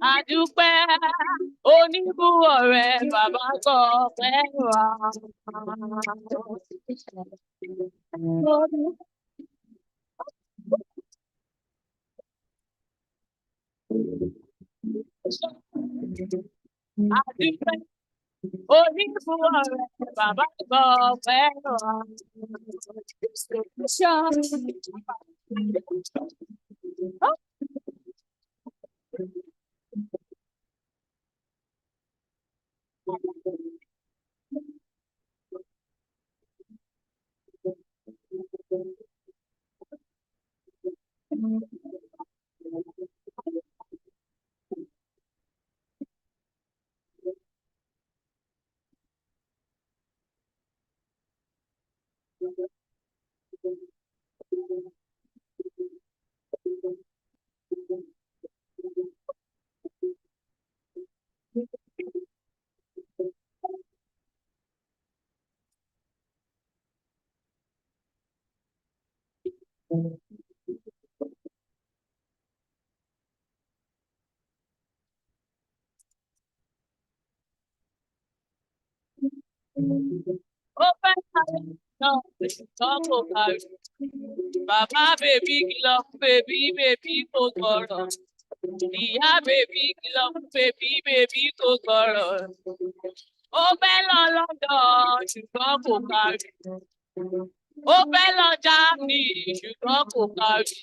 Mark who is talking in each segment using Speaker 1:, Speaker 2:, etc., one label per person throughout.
Speaker 1: Adúpẹ́ oníbú ọ̀rẹ́ bàbá kọ pẹ́ wá. Adúpẹ́ oníbú ọ̀rẹ́ bàbá kọ pẹ́ wá. Ó fẹ́ sáré náà kò kárí. Bàbá bèbí kìlọ̀ fún bèbí kò gbọ́rọ̀. Ìyá bèbí kìlọ̀ fún bèbí kò gbọ́rọ̀. Ó fẹ́ lọ London ṣùgbọ́n kò kárí. Ó fẹ́ lọ Germany ṣùgbọ́n kò kárí.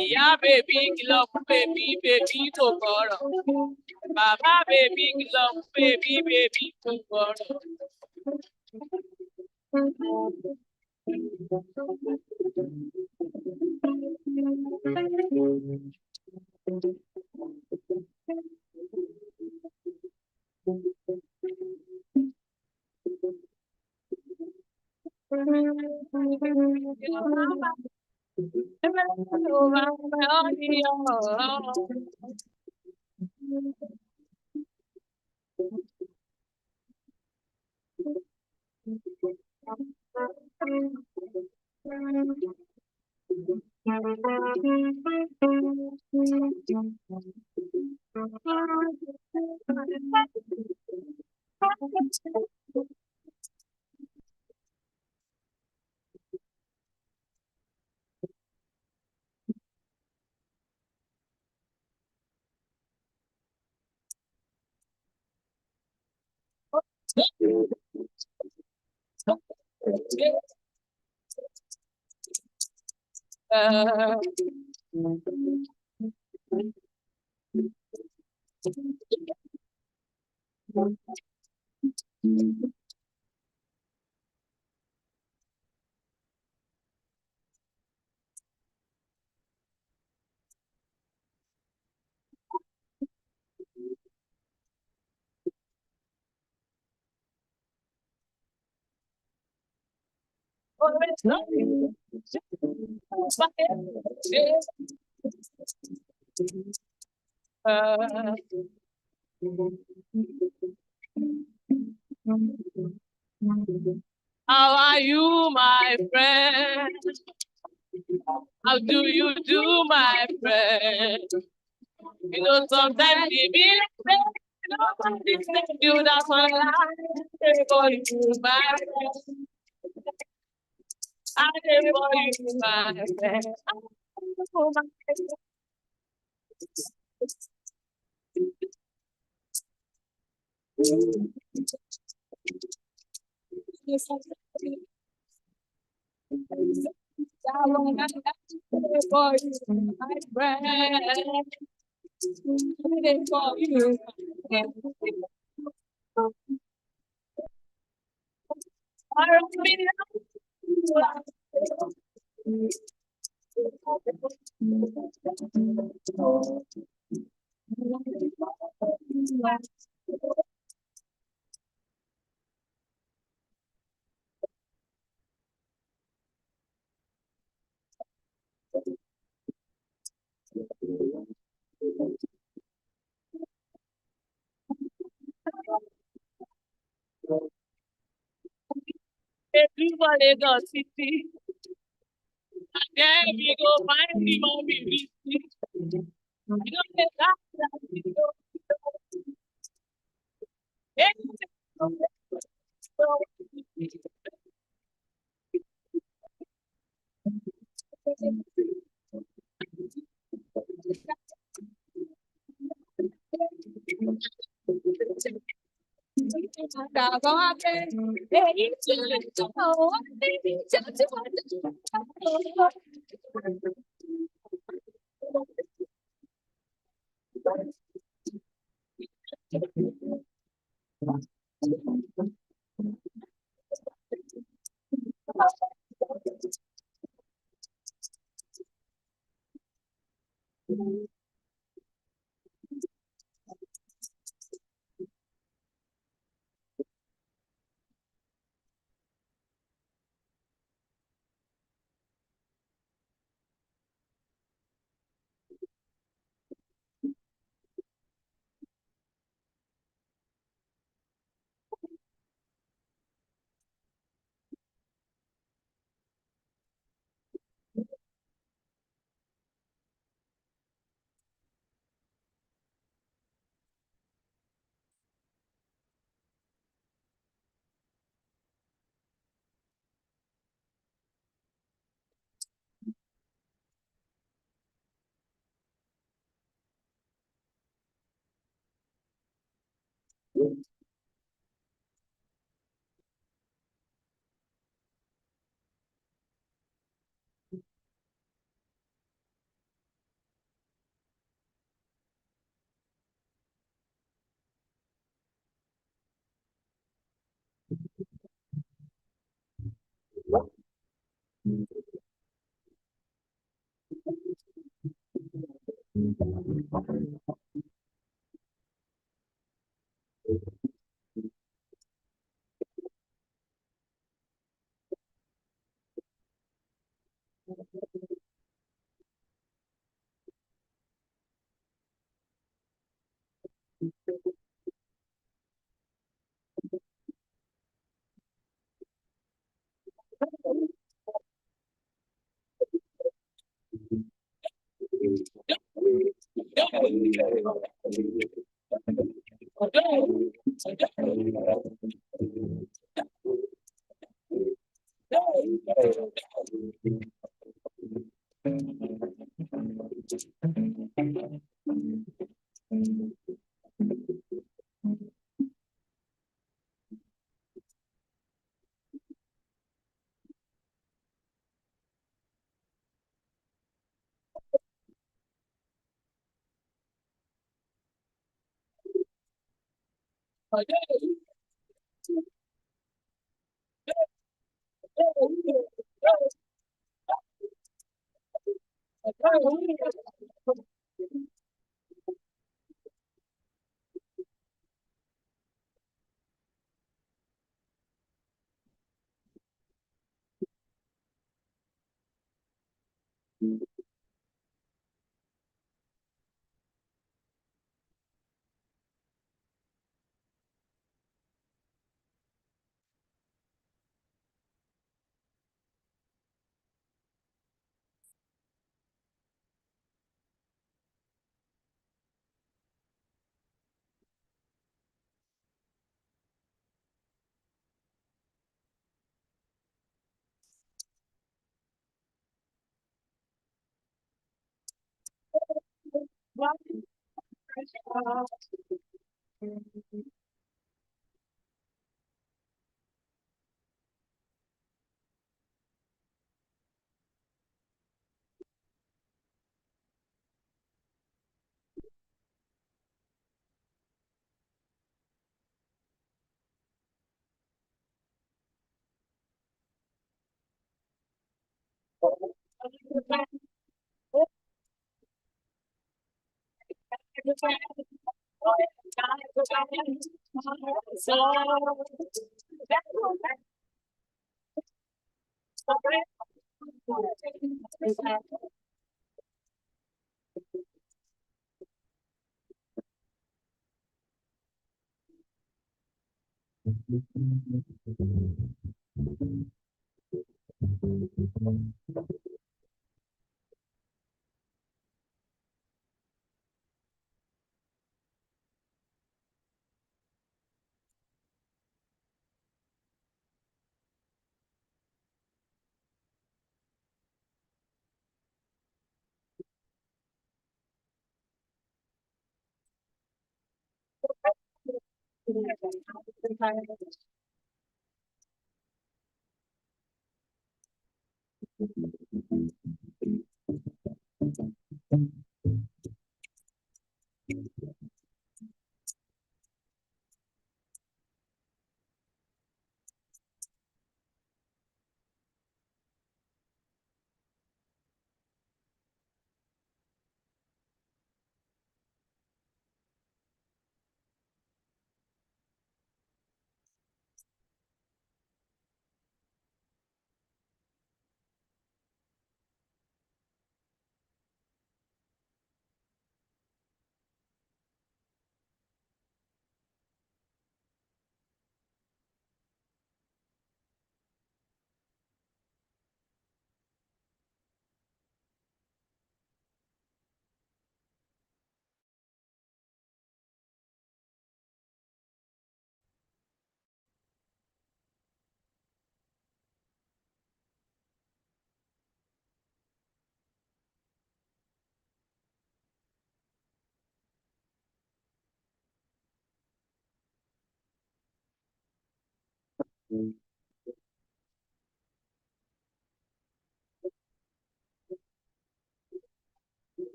Speaker 1: Ìyá bèbí kìlọ̀ fún bèbí kò gbọ́rọ̀. Bàbá bèbí kìlọ̀ fún bèbí kò gbọ́rọ̀. How are you, my friend? How do you do, my friend? You know, sometimes you be like, nobody said you that one life for you, my friend. I did for you, my friend. Oh, my friend. Yes, I did. How long I did for you, my friend. I did for you. Everybody got city. And then we go find the mommy. You know that. Cả có ai để ý chuyện trong đầu đi chẳng chứ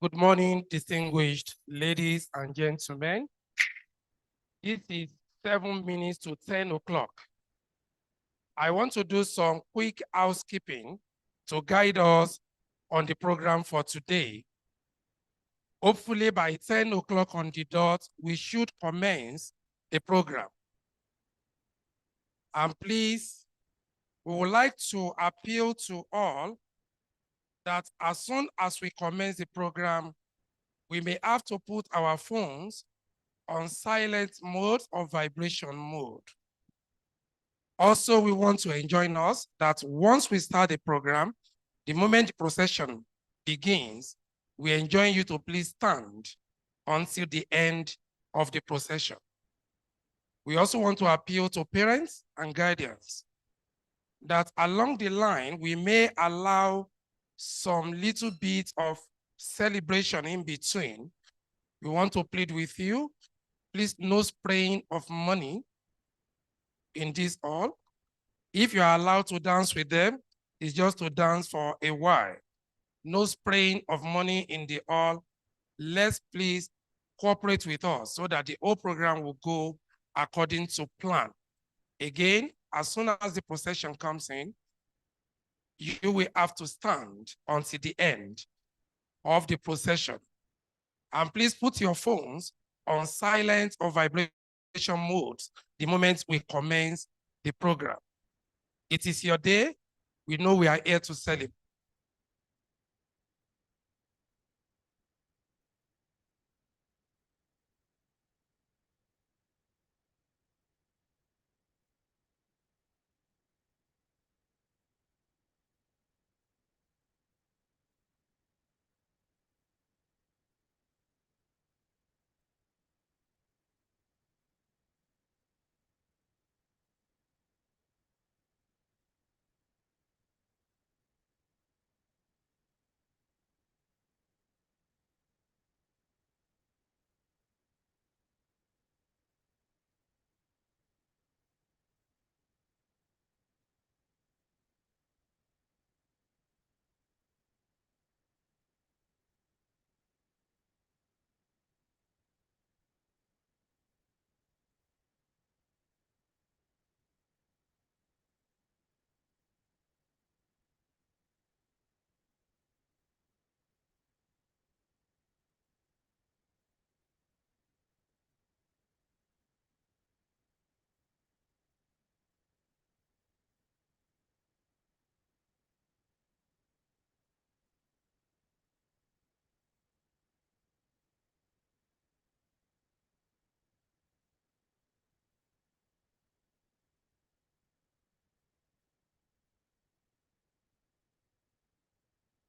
Speaker 2: Good morning, distinguished ladies and gentlemen. It is 7 minutes to 10 o'clock. I want to do some quick housekeeping to guide us on the program for today. Hopefully by 10 o'clock on the dot, we should commence the program. And please, we would like to appeal to all that as soon as we commence the program, we may have to put our phones on silent mode or vibration mode. Also, we want to enjoin us that once we start the program, the moment the procession begins, we enjoin you to please stand until the end of the procession. We also want to appeal to parents and guardians that along the line, we may allow some little bit of celebration in between. We want to plead with you, please no spraying of money in this hall. If you are allowed to dance with them, it's just to dance for a while. No spraying of money in the hall. Let's please cooperate with us so that the whole program will go according to plan. Again, as soon as the procession comes in, you will have to stand until the end of the procession. And please put your phones on silent or vibration mode the moment we commence the program. It is your day. We know we are here to celebrate.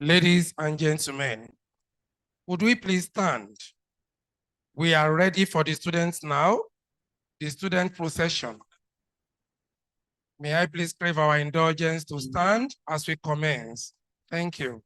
Speaker 2: Ladies and gentlemen, would we please stand? We are ready for the students now, the student procession. May I please crave our indulgence to stand as we commence? Thank you.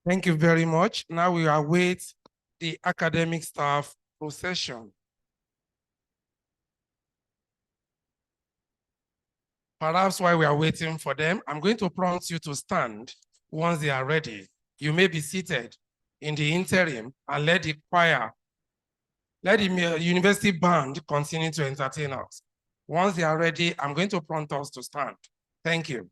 Speaker 2: Thank you very much. Now we await the academic staff procession. Perhaps while we are waiting for them, I'm going to prompt you to stand once they are ready. You may be seated in the interim and let the choir, let the university band continue to entertain us. Once they are ready, I'm going to prompt us to stand. Thank you.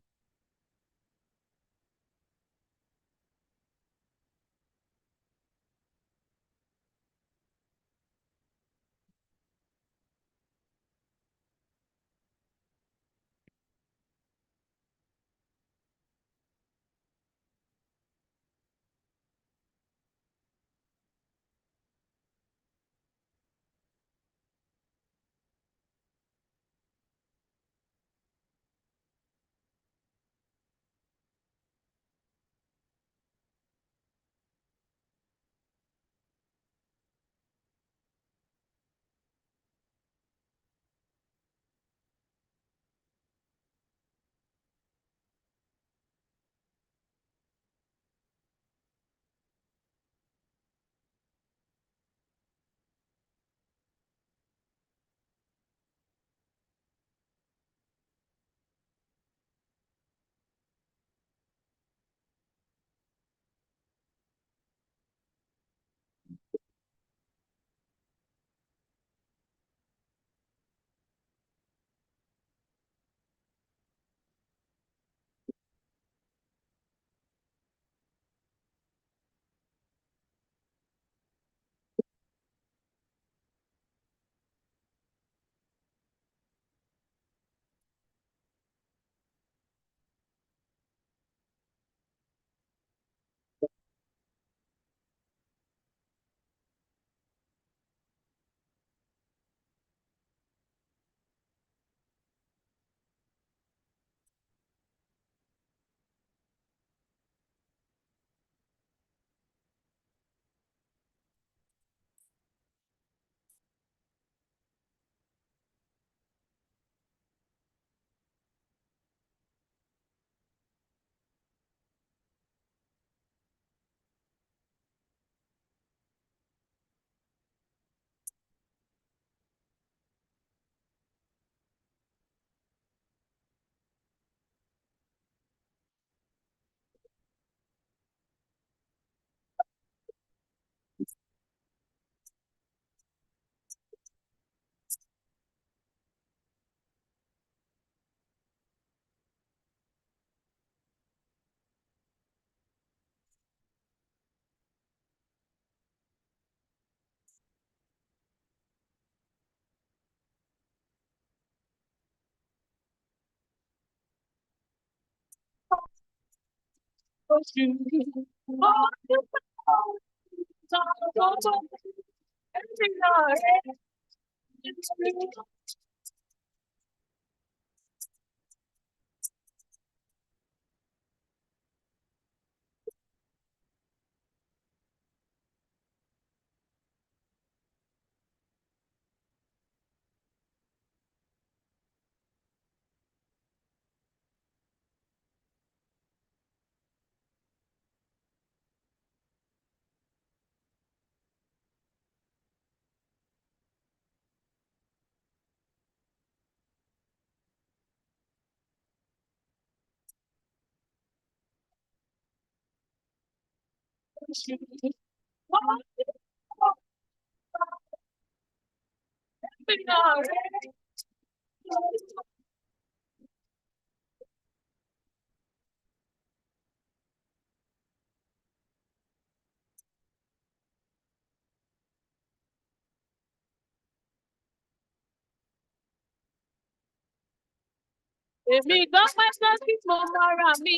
Speaker 1: Èmi gbọ́ pé sọ́sí mo mọ́ra mi.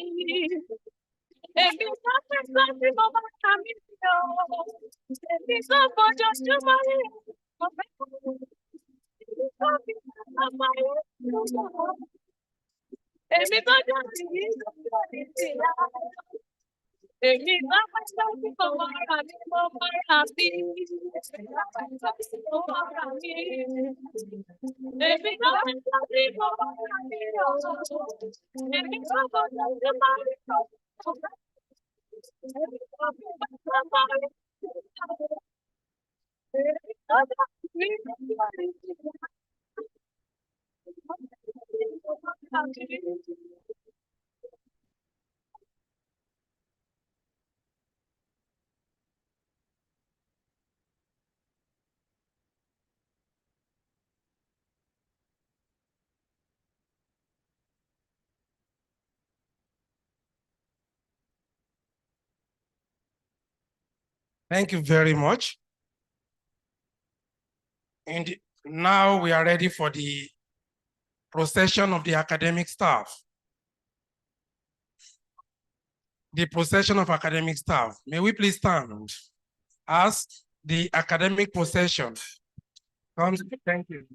Speaker 1: Èmi gbọ́ pé sọ́sí mo mọ́ra mi o. Èmi tó fojoojúmọ́ rí mo fẹ́ kú. Èmi tó fi ọmọ yẹn lọ́wọ́. Èmi tó jọ sí yìí tó jọ ní tìlá. Èmi gbọ́ pé sọ́sí mo mọ́ra mi mo mọ́ra mi. Èmi gbọ́ pé sọ́sí mo mọ́ra mi. Èmi gbọ́ pé sọ́sí mo mọ́ra mi o. Èmi tó fojoojúmọ́ rí mo fẹ́ kú.
Speaker 2: Thank you very much. And now we are ready for the procession of the academic staff. The procession of academic staff. May we please stand as the academic procession comes. Thank you.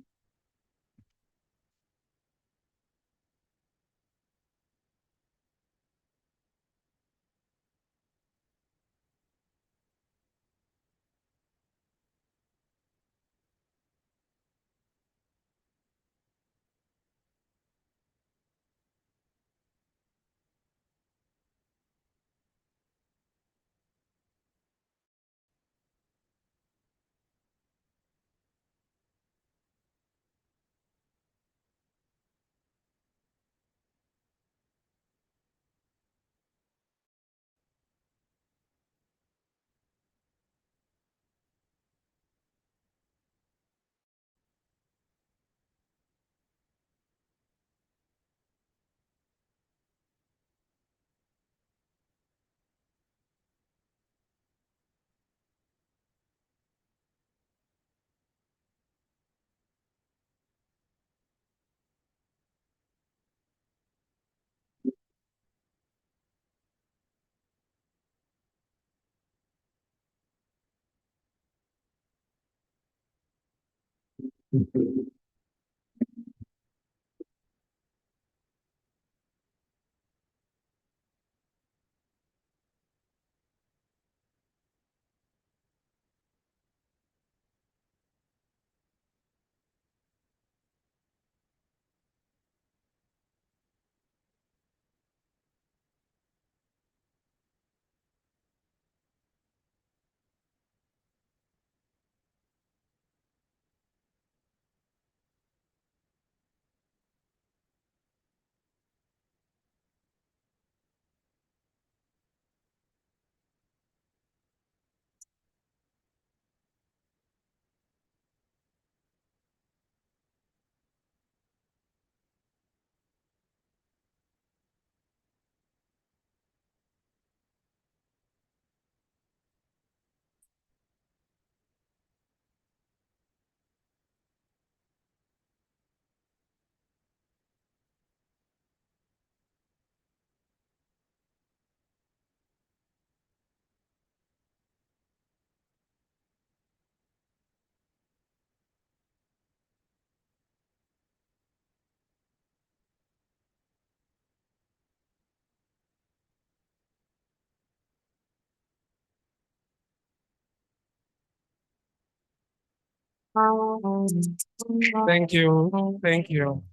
Speaker 2: Thank you. Thank you.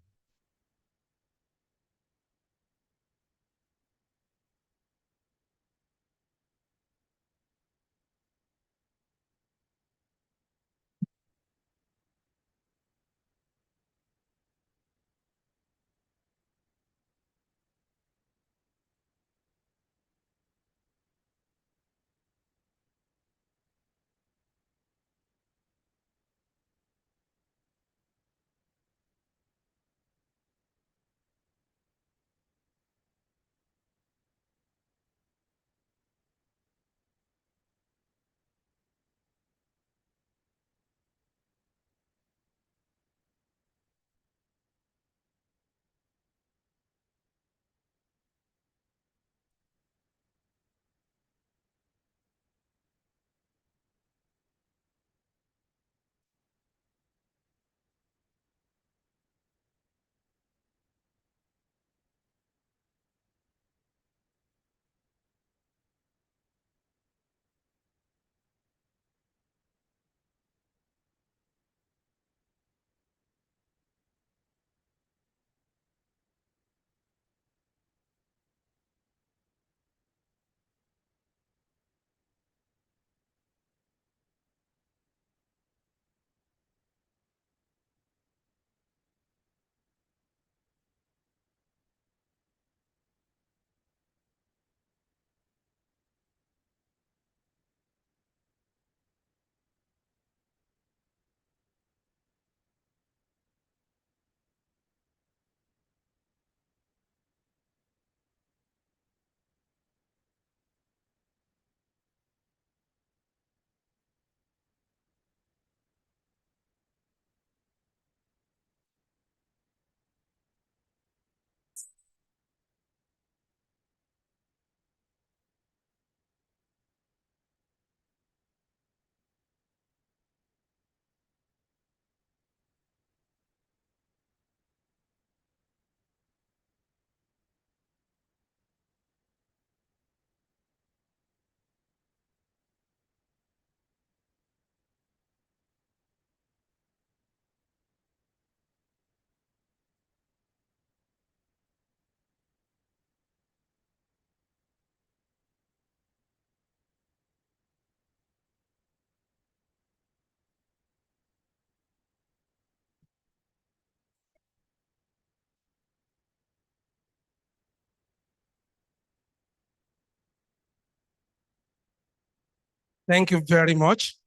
Speaker 2: Thank you very much,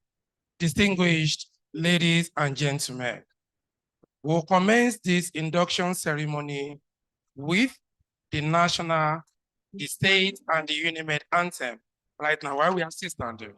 Speaker 2: distinguished ladies and gentlemen. We'll commence this induction ceremony with the national, the state, and the UNIMED anthem. Right now, while we are still standing.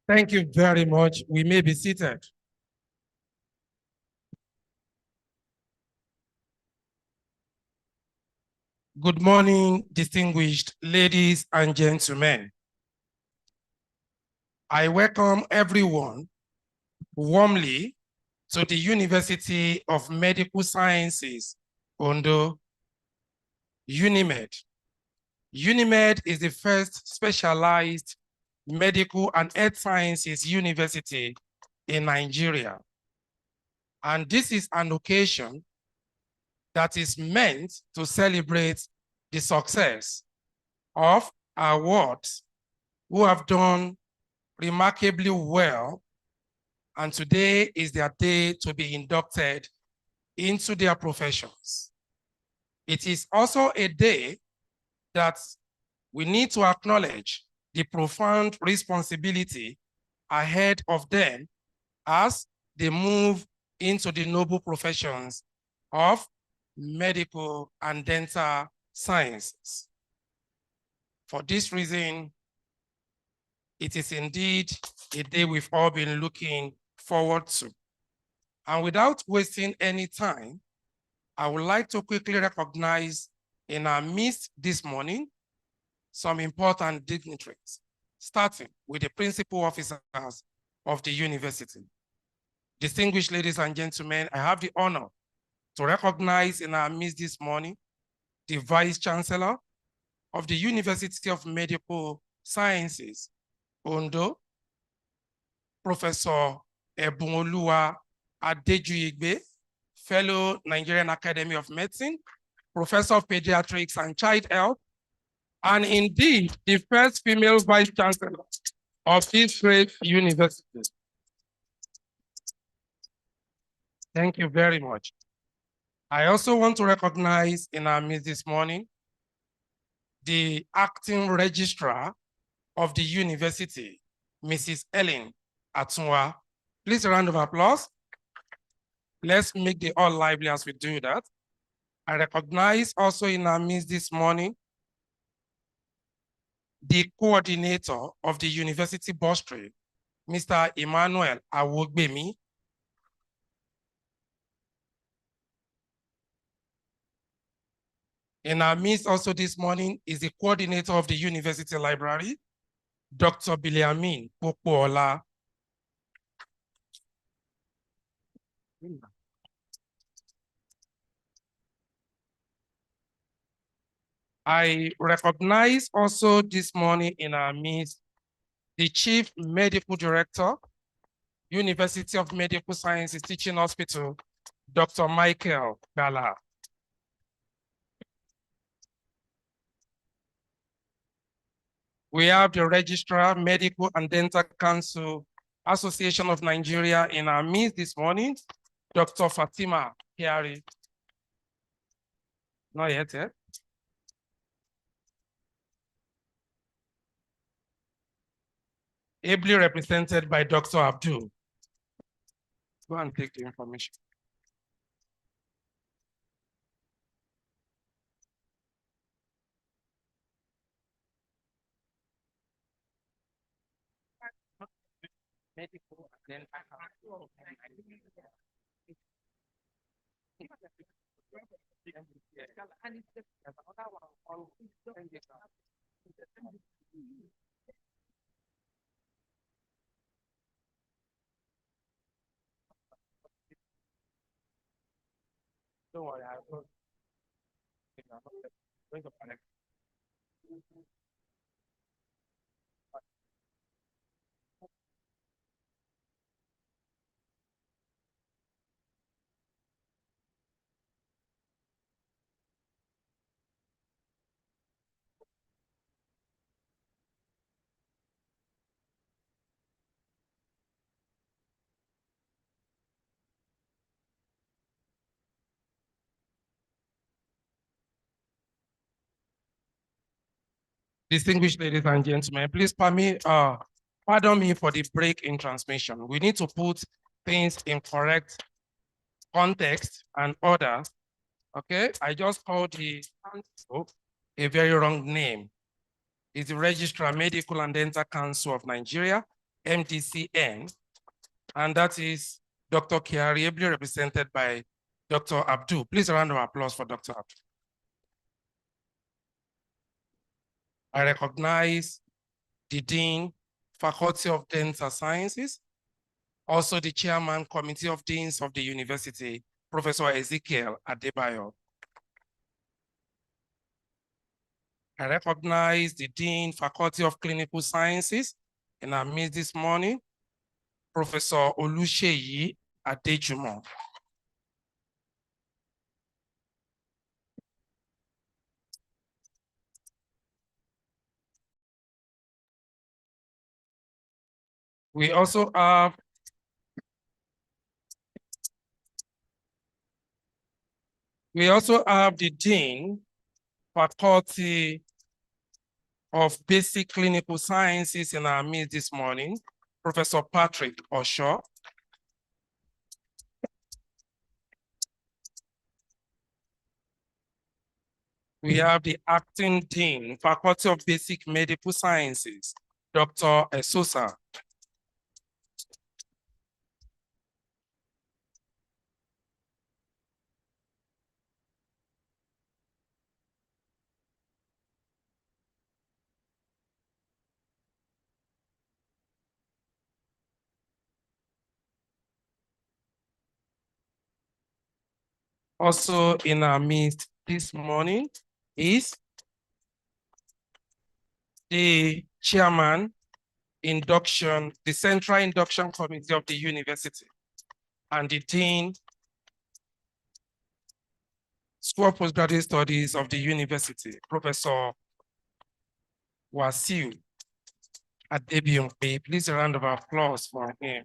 Speaker 2: Thank you very much. We may be seated. Good morning, distinguished ladies and gentlemen. I welcome everyone warmly to the University of Medical Sciences, Ondo, UNIMED, UNIMED is the first specialized medical and health sciences university in Nigeria. And this is an occasion that is meant to celebrate the success of our wards who have done remarkably well, and today is their day to be inducted into their professions. It is also a day that we need to acknowledge the profound responsibility ahead of them as they move into the noble professions of medical and dental sciences. For this reason, it is indeed a day we've all been looking forward to. And without wasting any time, I would like to quickly recognize in our midst this morning some important dignitaries, starting with the principal officers of the university. Distinguished ladies and gentlemen, I have the honor to recognize in our midst this morning the Vice Chancellor of the University of Medical Sciences, Ondo, Professor Ebunoluwa Adejuyigbe, Fellow Nigerian Academy of Medicine, Professor of Pediatrics and Child Health, and indeed the first female Vice Chancellor of this great university. Thank you very much. I also want to recognize in our midst this morning the acting registrar of the university, Mrs. Ellen Atunwa. Please a round of applause. Let's make the all lively as we do that. I recognize also in our midst this morning the coordinator of the university bursary, Mr. Emmanuel Awogbemi. In our midst also this morning is the coordinator of the university library, Dr. Biliamin Popola. I recognize also this morning in our midst the Chief Medical Director, University of Medical Sciences Teaching Hospital, Dr. Michael Bala. We have the Registrar, Medical and Dental Council Association of Nigeria in our midst this morning, Dr. Fatima Kiari. Not yet, yet. Ably represented by Dr. Abdul. Go and take the information. Medical and dental. Don't worry, I will. Distinguished ladies and gentlemen, please pardon me for the break in transmission. We need to put things in correct context and order. Okay, I just called the council a very wrong name. It's the Registrar Medical and Dental Council of Nigeria, MDCN, and that is Dr. Kiari, ably represented by Dr. Abdul. Please a round of applause for Dr. Abdul. I recognize the Dean, Faculty of Dental Sciences, also the Chairman, Committee of Deans of the University, Professor Ezekiel Adebayo. I recognize the Dean, Faculty of Clinical Sciences in our midst this morning, Professor Oluseyi Adejumo. We also have the Dean, Faculty of Basic Clinical Sciences in our midst this morning, Professor Patrick Osho. We have the Acting Dean, Faculty of Basic Medical Sciences, Dr. Esosa. Also in our midst this morning is the chairman, induction, the Central Induction Committee of the university, and the Dean, School of Postgraduate Studies of the university, Professor Wasiu Adebiunpe. Please a round of applause for him.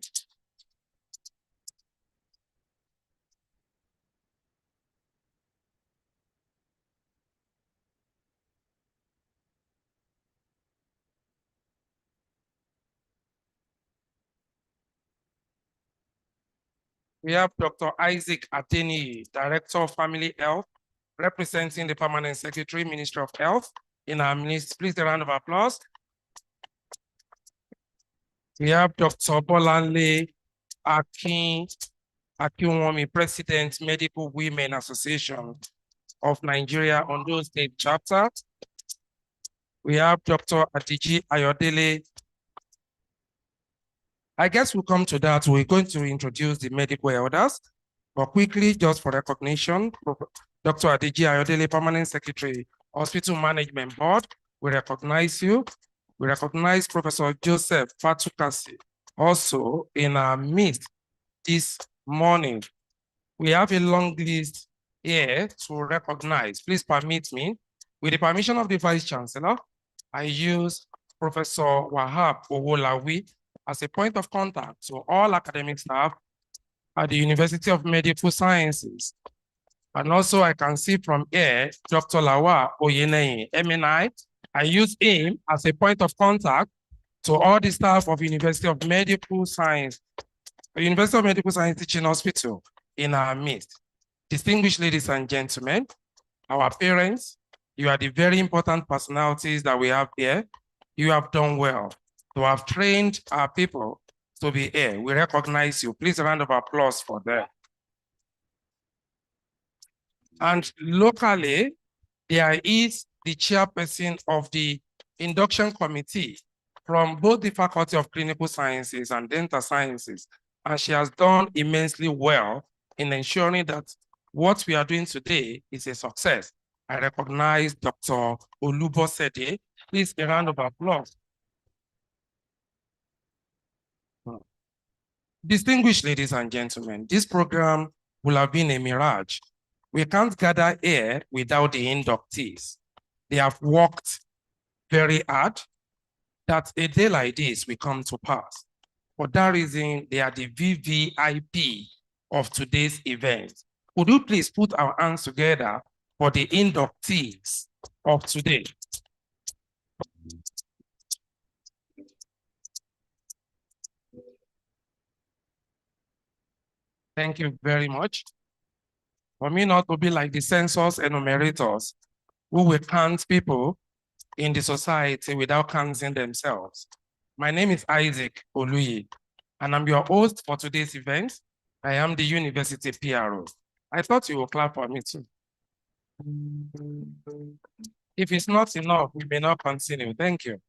Speaker 2: We have Dr. Isaac Ateni, Director of Family Health, representing the Permanent Secretary, Ministry of Health in our midst. Please a round of applause. We have Dr. Bolanle Akinwumi, President, Medical Women Association of Nigeria, Ondo State Chapter. We have Dr. Adiji Ayodele. I guess we'll come to that. We're going to introduce the medical elders, but quickly, just for recognition, Dr. Adiji Ayodele, Permanent Secretary, Hospital Management Board, we recognize you. We recognize Professor Joseph Fatukasi, also in our midst this morning. We have a long list here to recognize. Please permit me, with the permission of the Vice Chancellor, I use Professor Wahab Owolawi as a point of contact to all academic staff at the University of Medical Sciences. And also I can see from here, Dr. Lawa Oyeneyin, MNI. I use him as a point of contact to all the staff of University of Medical Science, University of Medical Science Teaching Hospital in our midst. Distinguished ladies and gentlemen, our parents, you are the very important personalities that we have here. You have done well to have trained our people to be here. We recognize you. Please a round of applause for them. And locally, there is the chairperson of the induction committee from both the Faculty of Clinical Sciences and Dental Sciences. And she has done immensely well in ensuring that what we are doing today is a success. I recognize Dr. Olubosede. Please a round of applause. Distinguished ladies and gentlemen, this program will have been a mirage. We can't gather here without the inductees. They have worked very hard that a day like this will come to pass. For that reason, they are the VVIP of today's event. Would you please put our hands together for the inductees of today? Thank you very much. For me not to be like the census enumerators who will count people in the society without counting themselves. My name is Isaac Oluyi, and I'm your host for today's event. I am the university PRO. I thought you would clap for me too. If it's not enough, we may not continue. Thank you.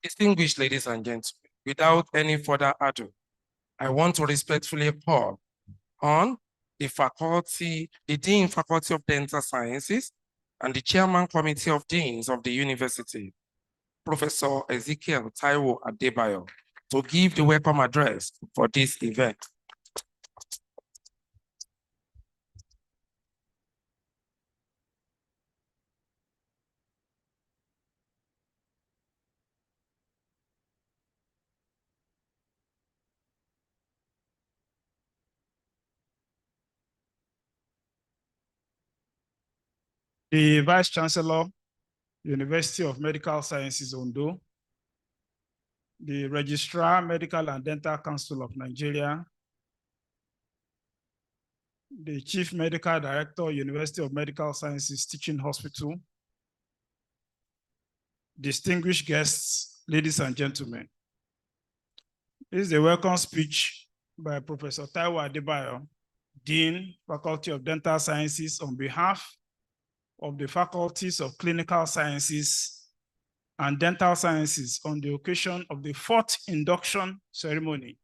Speaker 2: Distinguished ladies and gentlemen, without any further ado, I want to respectfully call on the faculty, the Dean Faculty of Dental Sciences, and the Chairman Committee of Deans of the University, Professor Ezekiel Taiwo Adebayo, to give the welcome address for this event.
Speaker 3: The Vice Chancellor, University of Medical Sciences, Ondo, the Registrar, Medical and Dental Council of Nigeria, the Chief Medical Director, University of Medical Sciences Teaching Hospital, distinguished guests, ladies and gentlemen. This is a welcome speech by Professor Taiwo Adebayo, Dean, Faculty of Dental Sciences, on behalf of the Faculties of Clinical Sciences and Dental Sciences on the occasion of the 4th induction ceremony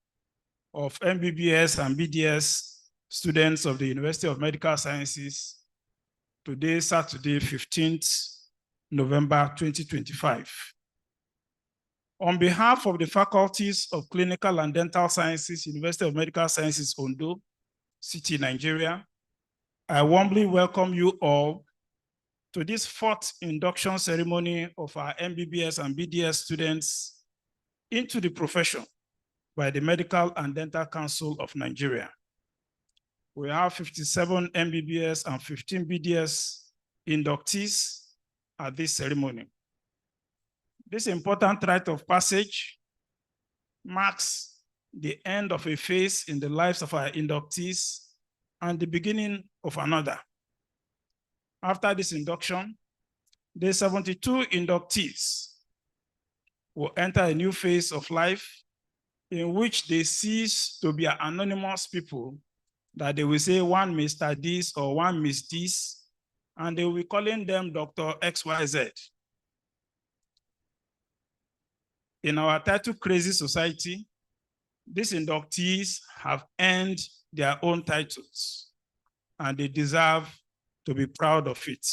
Speaker 3: of MBBS and BDS students of the University of Medical Sciences, today, Saturday, 15th November 2025. On behalf of the Faculties of Clinical and Dental Sciences, University of Medical Sciences, Ondo City, Nigeria, I warmly welcome you all to this 4th induction ceremony of our MBBS and BDS students into the profession by the Medical and Dental Council of Nigeria. We have 57 MBBS and 15 BDS inductees at this ceremony. This important rite of passage marks the end of a phase in the lives of our inductees and the beginning of another. After this induction, the 72 inductees will enter a new phase of life in which they cease to be anonymous people that they will say one Mr. This or one Miss This, and they will be calling them Dr. XYZ. In our title crazy society, these inductees have earned their own titles, and they deserve to be proud of it.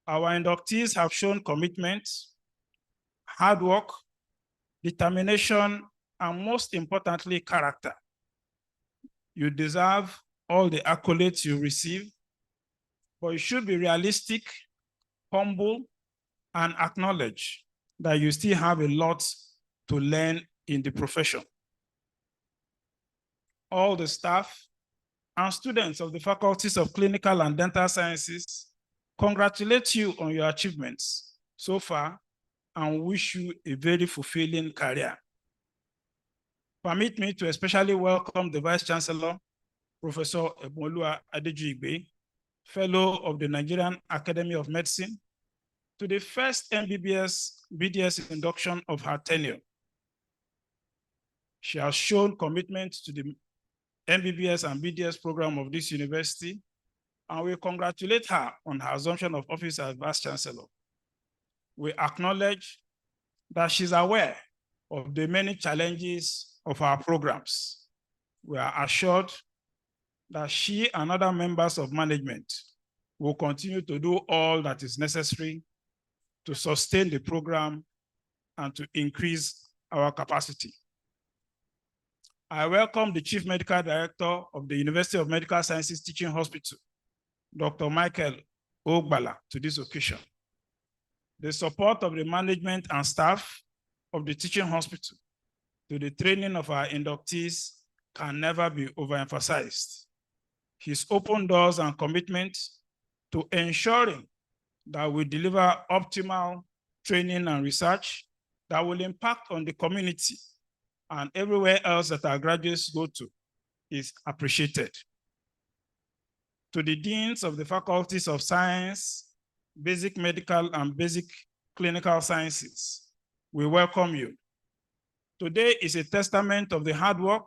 Speaker 3: Our inductees have shown commitment, hard work, determination, and most importantly, character. You deserve all the accolades you receive, but you should be realistic, humble, and acknowledge that you still have a lot to learn in the profession. All the staff and students of the Faculties of Clinical and Dental Sciences congratulate you on your achievements so far and wish you a very fulfilling career. Permit me to especially welcome the Vice Chancellor, Professor Ebonolua Adejuigbe, Fellow of the Nigerian Academy of Medicine, to the first MBBS BDS induction of her tenure. She has shown commitment to the MBBS and BDS program of this university, and we congratulate her on her assumption of office as Vice Chancellor. We acknowledge that she's aware of the many challenges of our programs. We are assured that she and other members of management will continue to do all that is necessary to sustain the program and to increase our capacity. I welcome the Chief Medical Director of the University of Medical Sciences Teaching Hospital, Dr. Michael Ogbala, to this occasion. The support of the management and staff of the teaching hospital to the training of our inductees can never be overemphasized. His open doors and commitment to ensuring that we deliver optimal training and research that will impact on the community and everywhere else that our graduates go to is appreciated. To the deans of the faculties of science, basic medical and basic clinical sciences, we welcome you. Today is a testament of the hard work,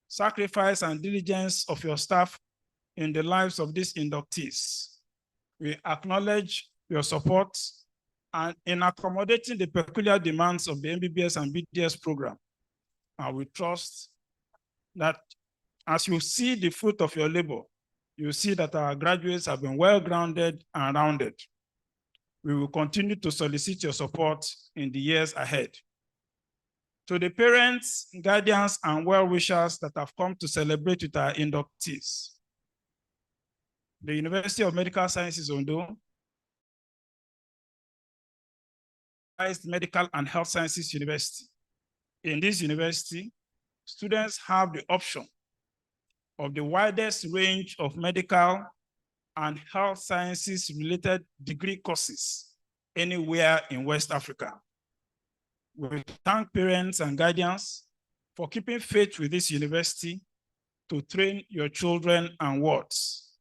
Speaker 3: sacrifice, and diligence of your staff in the lives of these inductees. We acknowledge your support and in accommodating the peculiar demands of the MBBS and BDS program. And we trust that As you see the fruit of your labor, you see that our graduates have been well-grounded and rounded. We will continue to solicit your support in the years ahead. To the parents, guardians, and well-wishers that have come to celebrate with our inductees, the University of Medical Sciences Ondo, Medical and Health Sciences University. In this university, students have the option of the widest range of medical and health sciences related degree courses anywhere in West Africa. We thank parents and guardians for keeping faith with this university to train your children and wards.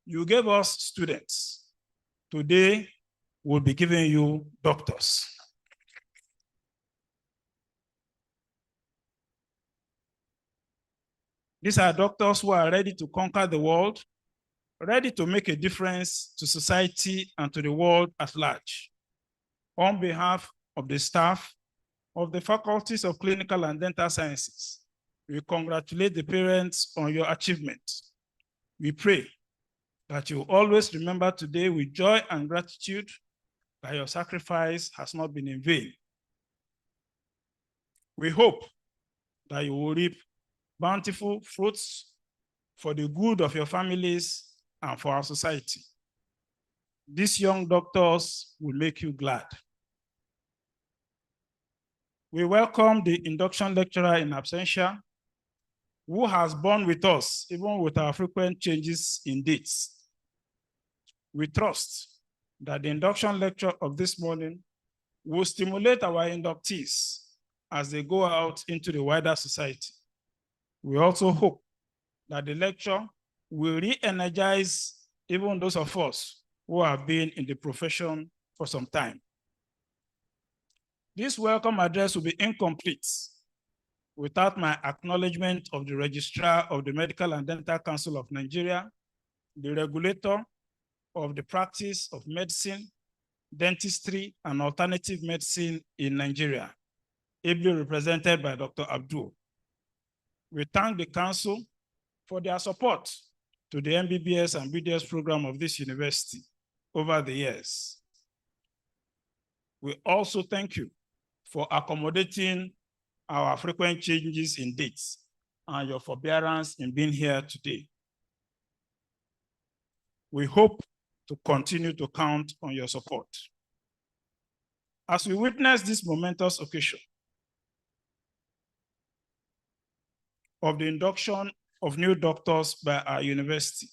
Speaker 3: You gave us students. Today, we'll be giving you doctors. These are doctors who are ready to conquer the world, ready to make a difference to society and to the world at large. On behalf of the staff of the faculties of Clinical and Dental Sciences, we congratulate the parents on your achievement. We pray that you always remember today with joy and gratitude that your sacrifice has not been in vain. We hope that you will reap bountiful fruits for the good of your families and for our society. These young doctors will make you glad. We welcome the induction lecturer in absentia, who has borne with us, even with our frequent changes in dates. We trust that the induction lecture of this morning will stimulate our inductees as they go out into the wider society. We also hope that the lecture will re-energize even those of us who have been in the profession for some time. This welcome address will be incomplete without my acknowledgement of the Registrar of the Medical and Dental Council of Nigeria, the regulator of the practice of medicine, dentistry, and alternative medicine in Nigeria, ably represented by Dr. Abdul. We thank the council for their support to the MBBS and BDS program of this university over the years. We also thank you for accommodating our frequent changes in dates and your forbearance in being here today. We hope to continue to count on your support. As we witness this momentous occasion of the induction of new doctors by our university,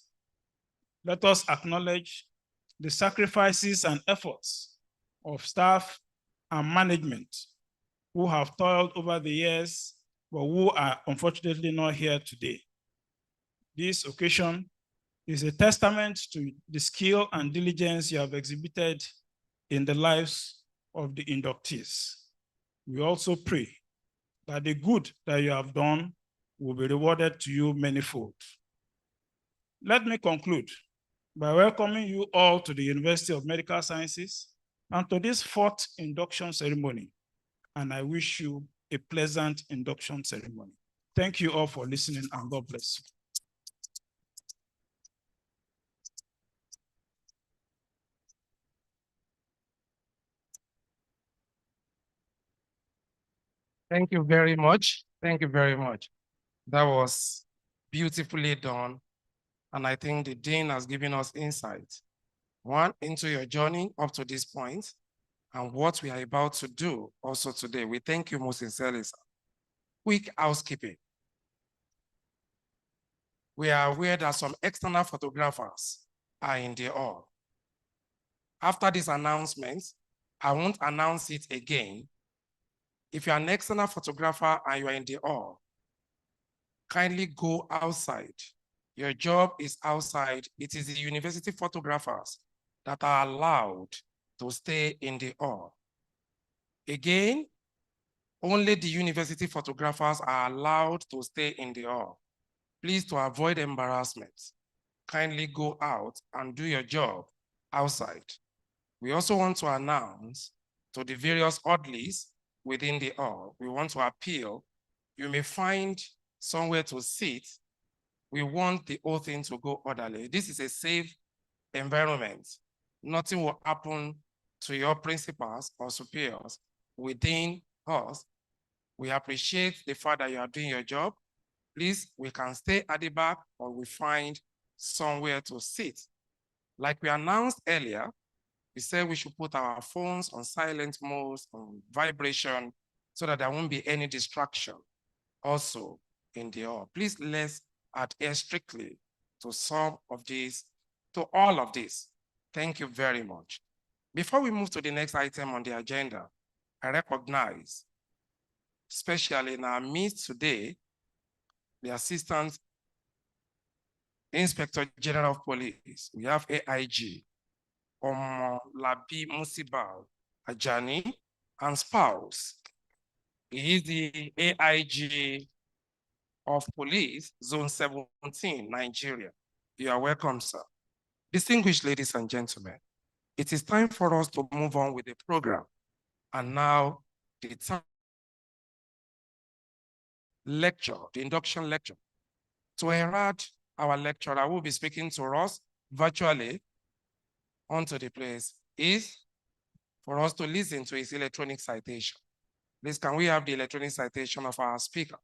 Speaker 3: let us acknowledge the sacrifices and efforts of staff and management who have toiled over the years, but who are unfortunately not here today. This occasion is a testament to the skill and diligence you have exhibited in the lives of the inductees. We also pray that the good that you have done will be rewarded to you manifold. Let me conclude by welcoming you all to the University of Medical Sciences and to this 4th induction ceremony. And I wish you a pleasant induction ceremony. Thank you all for listening, and God bless you.
Speaker 2: Thank you very much. Thank you very much. That was beautifully done. And I think the Dean has given us insight, one, into your journey up to this point and what we are about to do also today. We thank you most sincerely, sir. Quick housekeeping. We are aware that some external photographers are in the hall. After this announcement, I won't announce it again. If you're an external photographer and you are in the hall, kindly go outside. Your job is outside. It is the university photographers that are allowed to stay in the hall. Again, only the university photographers are allowed to stay in the hall. Please, to avoid embarrassment, kindly go out and do your job outside. We also want to announce to the various orderlies within the hall, we want to appeal, you may find somewhere to sit We want the whole thing to go orderly. This is a safe environment. Nothing will happen to your principals or superiors within us. We appreciate the fact that you are doing your job. Please, we can stay at the back or we find somewhere to sit. Like we announced earlier, we said we should put our phones on silent mode, on vibration, so that there won't be any distraction also in the hall. Please, let's adhere strictly to some of these, to all of this. Thank you very much. Before we move to the next item on the agenda, I recognize, especially in our midst today, the Assistant Inspector General of Police. We have AIG, Labi Musibal Ajani, and spouse. He is the AIG of Police, Zone 17, Nigeria. You are welcome, sir. Distinguished ladies and gentlemen, it is time for us to move on with the program. And now, the lecture, the induction lecture. To herald our lecturer, who will be speaking to us virtually onto the place, is for us to listen to his electronic citation. Please, can we have the electronic citation of our speaker?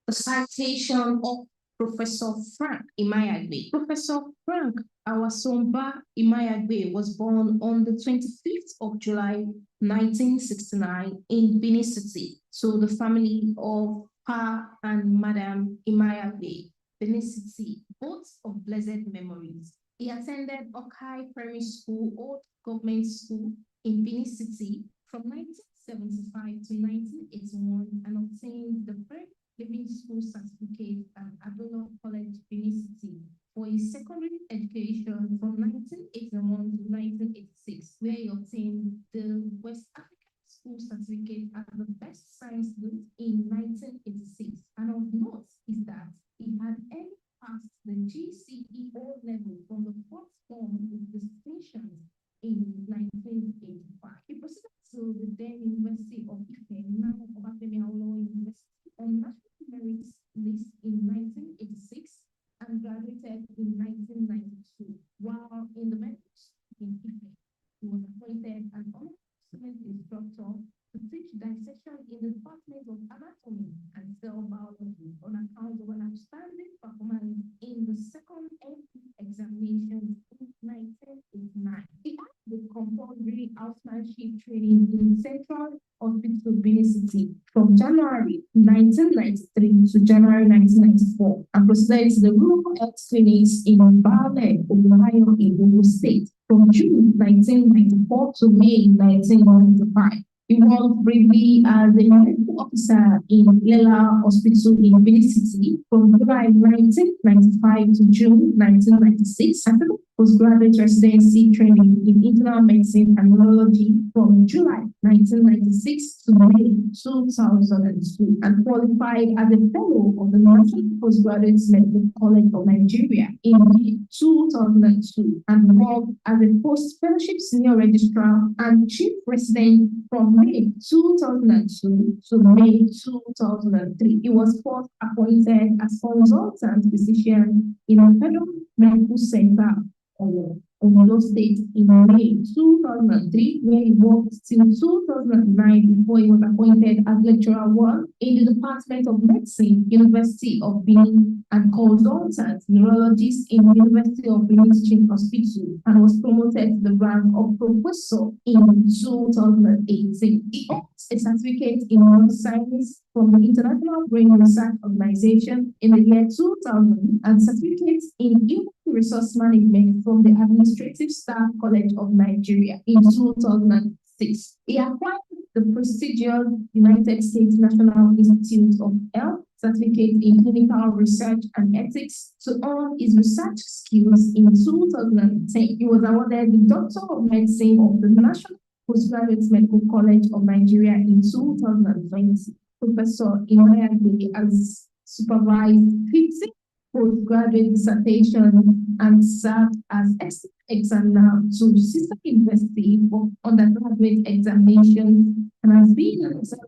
Speaker 4: The citation of Professor Frank Imayagbe. Professor Frank Awasomba Imayagbe was born on the 25th of July, 1969 in Benin City to the family of Pa and Madam Imayagbe, Benin City, both of blessed memories. He attended Okai Primary School, Old Government School in Benin City from 1975 to 1981 and obtained the first Living School Certificate at Adolph College, Benin City, for his secondary education from 1981 to 1986, where he obtained the West African School Certificate as the best science student in 1986. And of note is that he had early passed the GCE O level from the fourth form with distinctions in 1985. He proceeded to the then University of Ife, now Obafemi Awolowo University, on national merits list in 1986 and graduated in 1992. While in the medical school in Ife, he was appointed an honorary student instructor to teach dissection in the Department of Anatomy and Cell Biology on account of an outstanding performance in the second entry examination in 1989. He had the compulsory housemanship training in Central Hospital, Benin City, from January 1993 to January 1994, and proceeded to the rural health clinics in Bale, Ohio, in Ogun State, from June 1994 to May 1995. He worked briefly as a medical officer in Lela Hospital in Benin City from July 1995 to June 1996, and postgraduate residency training in internal medicine and neurology from July 1996 to May 2002, and qualified as a fellow of the National Postgraduate Medical College of Nigeria in May 2002, and worked as a post-fellowship senior registrar and chief resident from May 2002 to May 2003. He was first appointed as consultant physician in a federal medical center in Ondo State in May 2003, where he worked till 2009 before he was appointed as lecturer 1 in the Department of Medicine, University of Benin, and consultant neurologist in University of Benin Teaching Hospital, and was promoted to the rank of professor in 2018. He holds a certificate in neuroscience from the International Brain Research Organization in the year 2000 and certificates in human resource management from the Administrative Staff College of Nigeria in 2006. He acquired the prestigious United States National Institute of Health certificate in clinical research and ethics to earn his research skills in 2010. He was awarded the Doctor of Medicine of the National Postgraduate Medical College of Nigeria in 2020. Professor Imayagbe has supervised 15 postgraduate dissertation and served as examiner to Sister University for undergraduate examinations and has been an examiner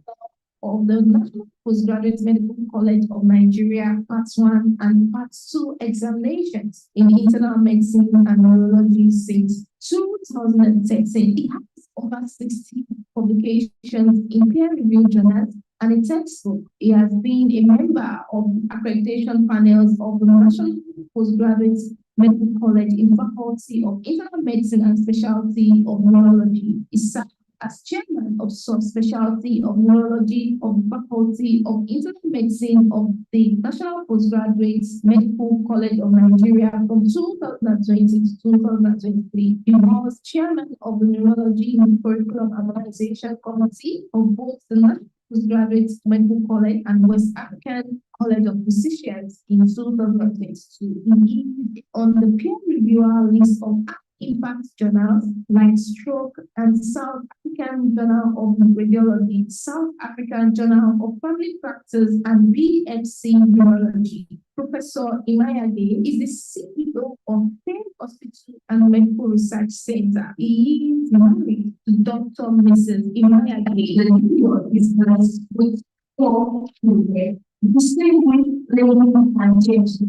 Speaker 4: of the National Postgraduate Medical College of Nigeria Part 1 and Part 2 examinations in internal medicine and neurology since 2013. He has over 60 publications in peer-reviewed journals and a textbook. He has been a member of accreditation panels of the National Postgraduate Medical College in Faculty of Internal Medicine and Specialty of Neurology. He served as chairman of subspecialty of neurology of the Faculty of Internal Medicine of the National Postgraduate Medical College of Nigeria from 2020 to 2023. He was chairman of the Neurology Curriculum Harmonization Committee of both the National Postgraduate Medical College and West African College of Physicians in 2022. He is on the peer reviewer list of impact journals like Stroke and South African Journal of Radiology, South African Journal of Family Practice, and BMC Neurology. Professor Imayade is the CEO of Fair Hospital and Medical Research Center. He is married to Dr. Mrs. Imayade. The video is blessed with 4 children. The same way, Leon and James.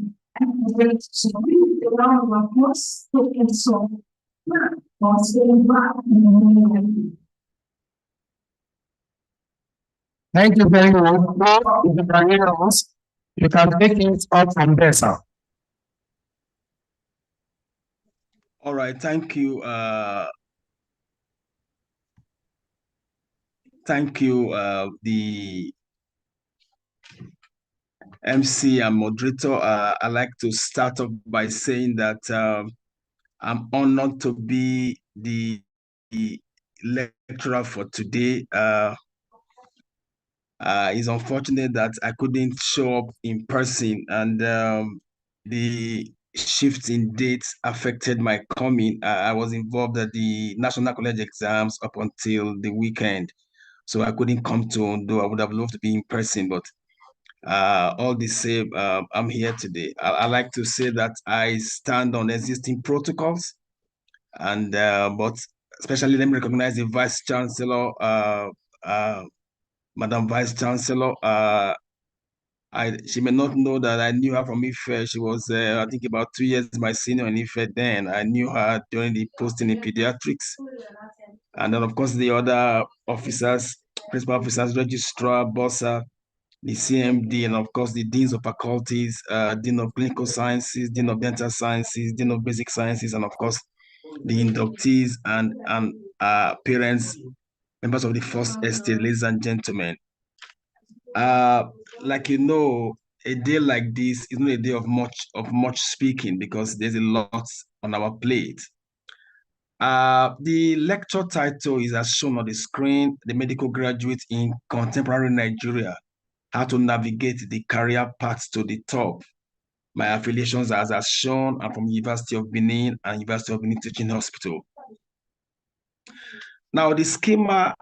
Speaker 4: And great to read the round of applause to Professor
Speaker 5: Thank you very much. Now, if you can hear us, you can take it up from there, sir.
Speaker 6: All right, thank you. The MC and moderator. I'd like to start off by saying that I'm honored to be the lecturer for today. It's unfortunate that I couldn't show up in person, and the shift in dates affected my coming. I was involved at the National College exams up until the weekend, so I couldn't come to Ondo. I would have loved to be in person, but all the same, I'm here today. I like to say that I stand on existing protocols, and but especially let me recognize the Vice Chancellor, Madam Vice Chancellor. She may not know that I knew her from Ife. She was, I think, about 2 years my senior in Ife then. I knew her during the posting in pediatrics. And then, of course, the other officers, principal officers, registrar, bossa, the CMD, and of course, the deans of faculties, dean of clinical sciences, dean of dental sciences, dean of basic sciences, and of course, the inductees and parents, members of the first estate, ladies and gentlemen. Like you know, a day like this is not a day of much speaking because there's a lot on our plate. The lecture title is as shown on the screen: The Medical Graduate in Contemporary Nigeria, How to Navigate the Career Path to the Top. My affiliations are as shown are from University of Benin and University of Benin Teaching Hospital. Now, the schema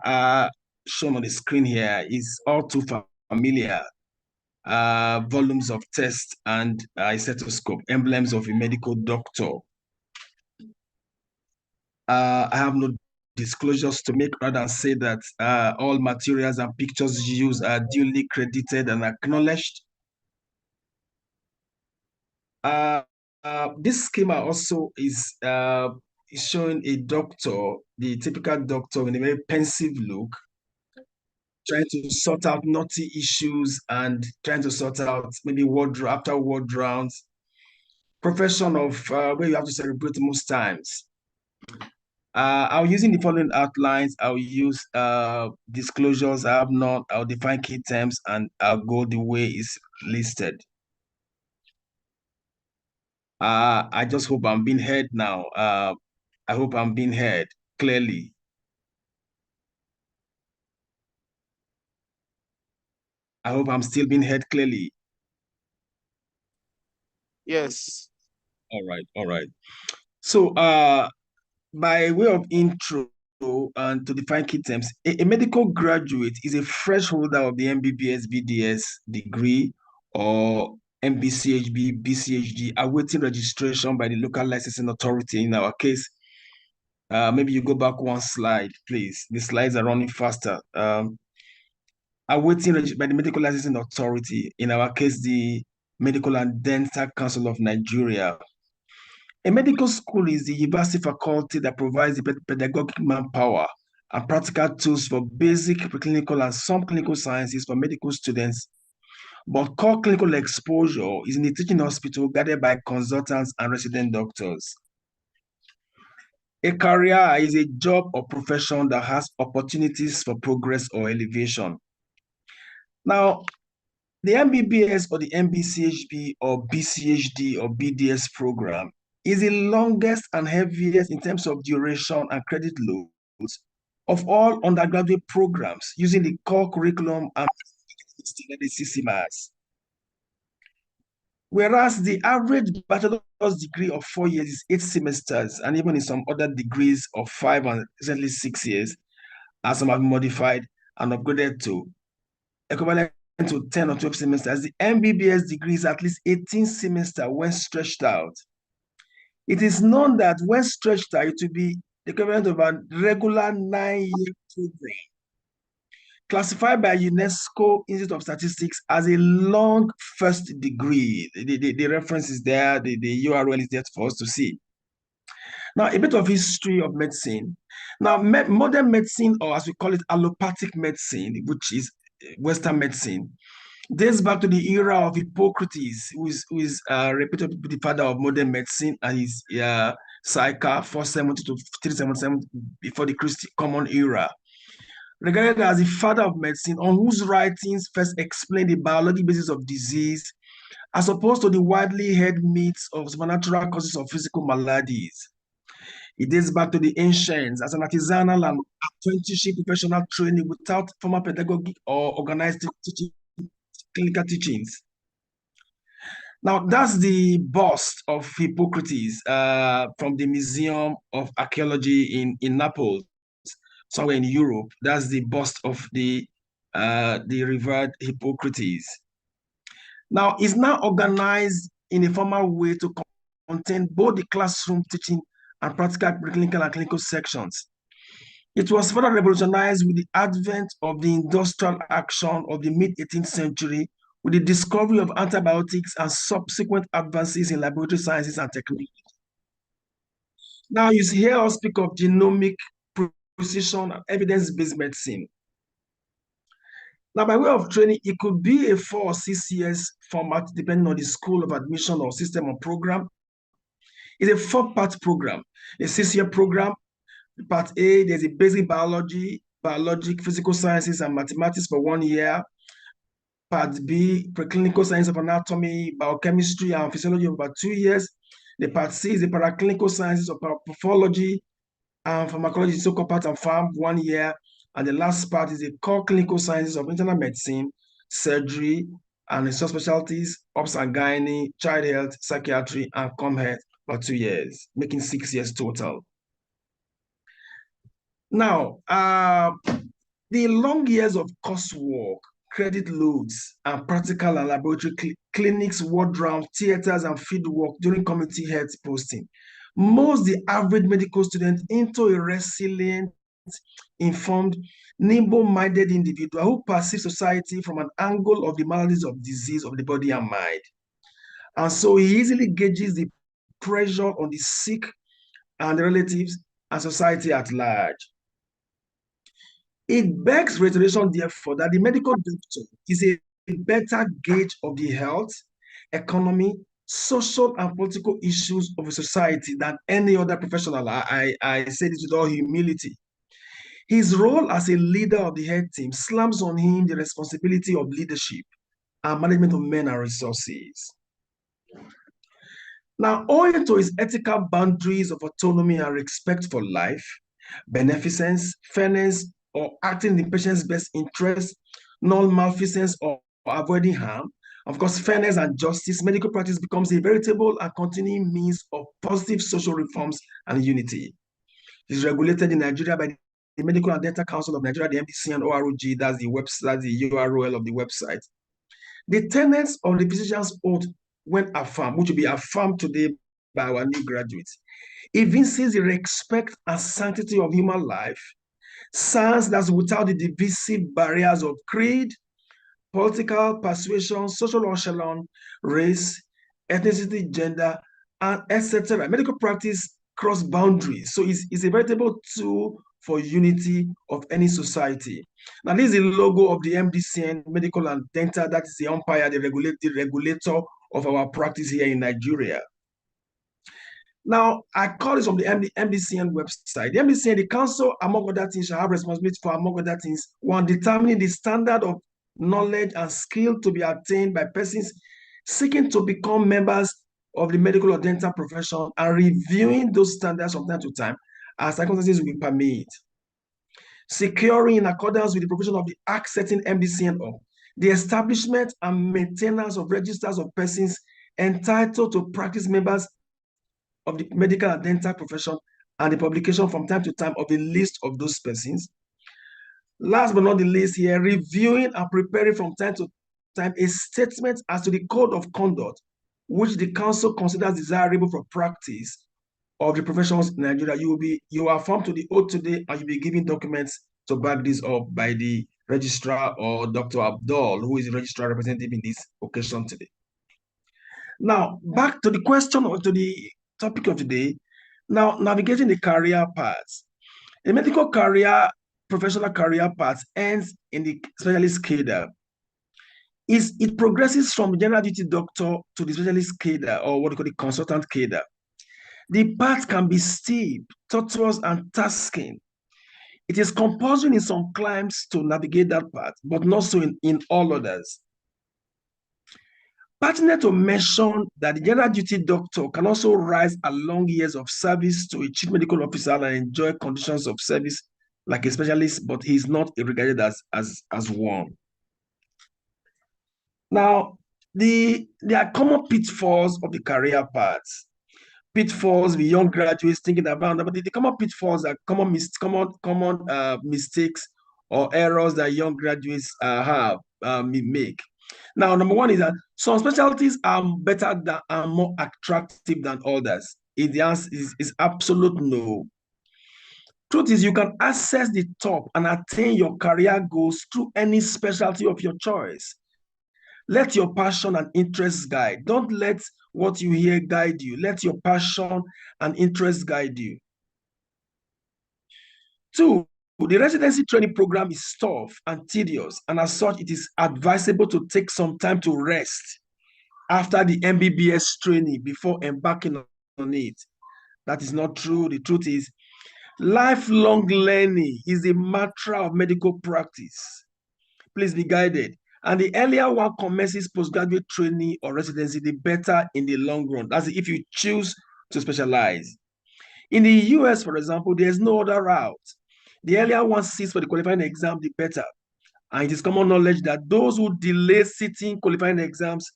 Speaker 6: shown on the screen here is all too familiar. Volumes of tests and a stethoscope, emblems of a medical doctor. I have no disclosures to make rather than say that all materials and pictures used are duly credited and acknowledged. This schema also is showing a doctor, the typical doctor, in a very pensive look, trying to sort out knotty issues and trying to sort out maybe after ward rounds. Profession of where you have to celebrate most times. I'll using the following outlines. I'll use disclosures. I have not. I'll define key terms and I'll go the way it's listed. I just hope I'm being heard now. I hope I'm being heard clearly. I hope I'm still being heard clearly.
Speaker 5: Yes.
Speaker 6: All right. So, by way of intro and to define key terms, a medical graduate is a fresh holder of the MBBS BDS degree or MBCHB, BCHD, awaiting registration by the local licensing authority in our case. Maybe you go back one slide, please. The slides are running faster. Awaiting by the medical licensing authority, in our case, the Medical and Dental Council of Nigeria. A medical school is the university faculty that provides the pedagogic manpower and practical tools for basic preclinical and some clinical sciences for medical students. But core clinical exposure is in the teaching hospital guided by consultants and resident doctors. A career is a job or profession that has opportunities for progress or elevation. Now, the MBBS or the MBCHB or BCHD or BDS program is the longest and heaviest in terms of duration and credit loads of all undergraduate programs using the core curriculum and the CCMAS. Whereas the average bachelor's degree of 4 years is 8 semesters, and even in some other degrees of 5 and recently 6 years, as some have been modified and upgraded to equivalent to 10 or 12 semesters, the MBBS degree is at least 18 semesters when stretched out. It is known that when stretched out, it will be the equivalent of a regular 9-year program, classified by UNESCO Institute of Statistics as a long first degree. The reference is there, the URL is there for us to see. Now, a bit of history of medicine. Now, modern medicine, or as we call it, allopathic medicine, which is Western medicine, dates back to the era of Hippocrates, who is reputed to be the father of modern medicine, and his circa 470 to 377 before the Common Era. Regarded as the father of medicine, on whose writings first explained the biological basis of disease, as opposed to the widely held myths of supernatural causes of physical maladies. It dates back to the ancients as an artisanal and apprenticeship professional training without formal pedagogic or organized clinical teachings. Now, that's the bust of Hippocrates from the Museum of Archaeology in Naples, somewhere in Europe. That's the bust of the revered Hippocrates. Now, it's now organized in a formal way to contain both the classroom teaching and practical clinical and clinical sections. It was further revolutionized with the advent of the industrial action of the mid-18th century, with the discovery of antibiotics and subsequent advances in laboratory sciences and technology. Now you hear us speak of genomic precision and evidence-based medicine. Now, by way of training, it could be a 4 or 6 years format, depending on the school of admission or system or program. It's a 4-part program, a 6-year program. Part A, there's a basic biology, physical sciences, and mathematics for 1 year. Part B, preclinical science of anatomy, biochemistry, and physiology for about 2 years. The part C is the paraclinical sciences of pathology and pharmacology, so-called part and farm, 1 year. And the last part is the core clinical sciences of internal medicine, surgery, and the subspecialties, obs and gynae, child health, psychiatry, and com health for 2 years, making 6 years total. Now, the long years of coursework, credit loads, and practical and laboratory clinics, ward round, theaters, and field work during community health posting molds the average medical student into a resilient, informed, nimble-minded individual who perceives society from an angle of the maladies of disease of the body and mind. And so he easily gauges the pressure on the sick and the relatives and society at large. It begs reiteration, therefore, that the medical doctor is a better gauge of the health, economy, social, and political issues of a society than any other professional. I say this with all humility. His role as a leader of the health team slams on him the responsibility of leadership and management of men and resources. Now, owing to his ethical boundaries of autonomy and respect for life, beneficence, fairness, or acting in the patient's best interest, non-malfeasance or avoiding harm, of course, fairness and justice, medical practice becomes a veritable and continuing means of positive social reforms and unity. It is regulated in Nigeria by the Medical and Dental Council of Nigeria, the MDC and OROG, that's the website, that's the URL of the website. The tenets of the physician's oath, when affirmed, which will be affirmed today by our new graduates, evinces the respect and sanctity of human life, stands that without the divisive barriers of creed, political persuasion, social echelon, race, ethnicity, gender, and etc. Medical practice cross boundaries. So it's a veritable tool for unity of any society. Now, this is the logo of the MDCN, Medical and Dental. That is the umpire, the regulator of our practice here in Nigeria. Now, I call this from the MDCN website. The MDCN, the council, among other things, shall have responsibility for, among other things, one, determining the standard of knowledge and skill to be attained by persons seeking to become members of the medical or dental profession, and reviewing those standards from time to time as circumstances will permit. Securing, in accordance with the provision of the Act setting MDCN up, the establishment and maintenance of registers of persons entitled to practice members of the medical and dental profession, and the publication from time to time of a list of those persons. Last but not the least here, reviewing and preparing from time to time a statement as to the code of conduct which the council considers desirable for practice of the professions in Nigeria. You are formed to the oath today, and you'll be given documents to back this up by the registrar or Dr. Abdul, who is the registrar representative in this occasion today. Now, back to the question or to the topic of today. Now, navigating the career paths. The medical career, professional career path ends in the specialist cadre. It progresses from general duty doctor to the specialist cadre, or what we call the consultant cadre. The path can be steep, tortuous, and tasking. It is compulsory in some climes to navigate that path, but not so in all others. Pertinent to mention that the general duty doctor can also rise along years of service to a chief medical officer and enjoy conditions of service like a specialist, but he is not regarded as one. Now, there are common pitfalls of the career paths. Pitfalls the young graduates thinking about, but the common pitfalls are common mistakes or errors that young graduates make. Now, number one is that some specialties are better than and more attractive than others. The answer is absolute no. Truth is, you can access the top and attain your career goals through any specialty of your choice. Let your passion and interests guide. Don't let what you hear guide you. Let your passion and interest guide you. Two, the residency training program is tough and tedious, and as such, it is advisable to take some time to rest after the MBBS training before embarking on it. That is not true. The truth is, lifelong learning is the mantra of medical practice. Please be guided. And the earlier one commences postgraduate training or residency, the better in the long run. That's if you choose to specialize. In the US, for example, there's no other route. The earlier one sits for the qualifying exam, the better. And it is common knowledge that those who delay sitting qualifying exams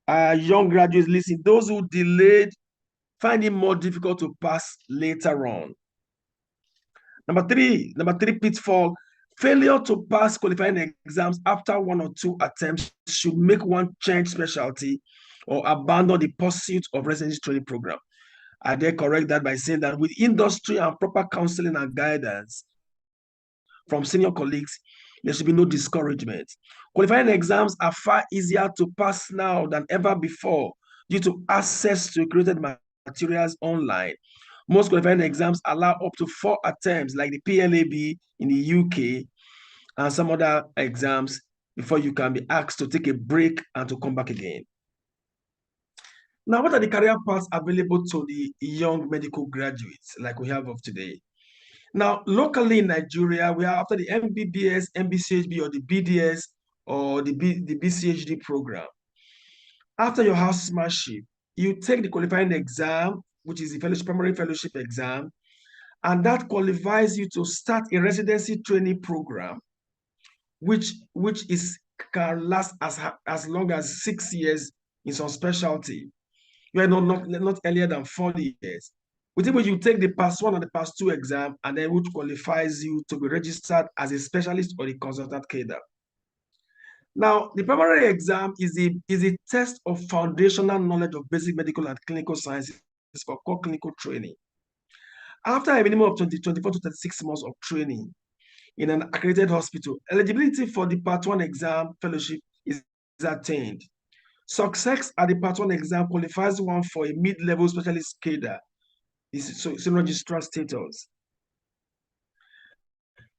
Speaker 6: are young graduates. Listen, those who delayed find it more difficult to pass later on. Number three pitfall. Failure to pass qualifying exams after one or two attempts should make one change specialty or abandon the pursuit of residency training program. I dare correct that by saying that with industry and proper counseling and guidance from senior colleagues, there should be no discouragement. Qualifying exams are far easier to pass now than ever before due to access to created materials online. Most qualifying exams allow up to 4 attempts, like the PLAB in the UK and some other exams, before you can be asked to take a break and to come back again. Now, what are the career paths available to the young medical graduates like we have of today? Now, locally in Nigeria, we are after the MBBS, MBCHB, or the BDS, or the BCHD program. After your housemanship, you take the qualifying exam, which is the primary fellowship exam, and that qualifies you to start a residency training program, which can last as long as 6 years in some specialty. You are not earlier than 40 years. With it, you take the PASS 1 and the PASS 2 exam, and then which qualifies you to be registered as a specialist or a consultant cadre. Now, the primary exam is a test of foundational knowledge of basic medical and clinical sciences for core clinical training. After a minimum of 24 to 36 months of training in an accredited hospital, eligibility for the Part 1 exam fellowship is attained. Success at the Part 1 exam qualifies one for a mid-level specialist cadre, senior registrar status.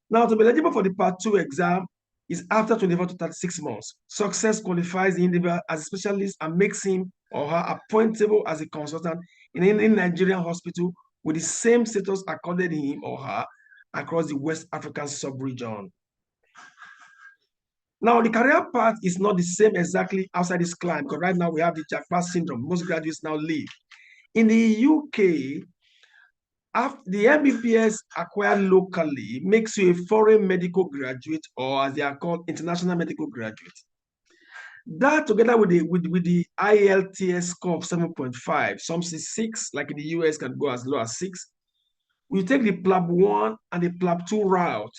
Speaker 6: Now, to be eligible for the Part 2 exam is after 24 to 36 months. Success qualifies the individual as a specialist and makes him or her appointable as a consultant in any Nigerian hospital with the same status accorded him or her across the West African sub-region. Now, the career path is not the same exactly outside this climb, because right now we have the Jackpot syndrome. Most graduates now leave. In the UK, after the MBBS acquired locally makes you a foreign medical graduate, or as they are called, international medical graduate. That together with the IELTS score of 7.5, some say 6, like in the US can go as low as 6. We take the PLAB 1 and the PLAB 2 route.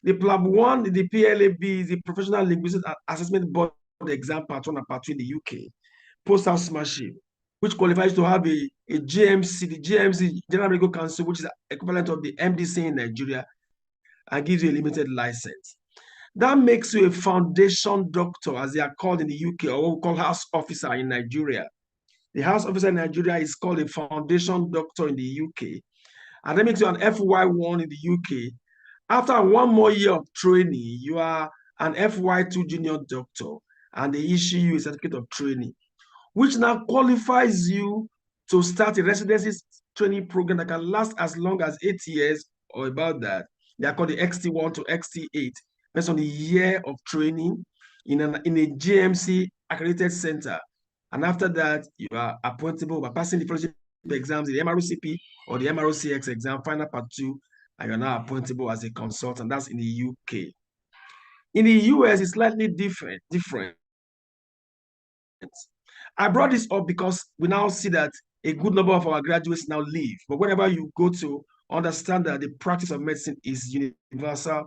Speaker 6: The PLAB 1, the PLAB is the Professional Linguistics Assessment Board exam Part 1 and Part 2 in the UK. Post-housemanship, which qualifies to have a GMC, the GMC, General Medical Council, which is equivalent of the MDC in Nigeria, and gives you a limited license. That makes you a foundation doctor, as they are called in the UK, or what we call house officer in Nigeria. The house officer in Nigeria is called a foundation doctor in the UK. And that makes you an FY1 in the UK. After 1 more year of training, you are an FY2 junior doctor, and they issue you a certificate of training, which now qualifies you to start a residency training program that can last as long as 8 years or about that. They are called the XT1 to XT8, based on the year of training in a GMC accredited center. And after that, you are appointable by passing the fellowship exams, the MROCP or the MROCX exam, final Part 2, and you're now appointable as a consultant. That's in the UK. In the US, it's slightly different. I brought this up because we now see that a good number of our graduates now leave. But whenever you go to understand that the practice of medicine is universal,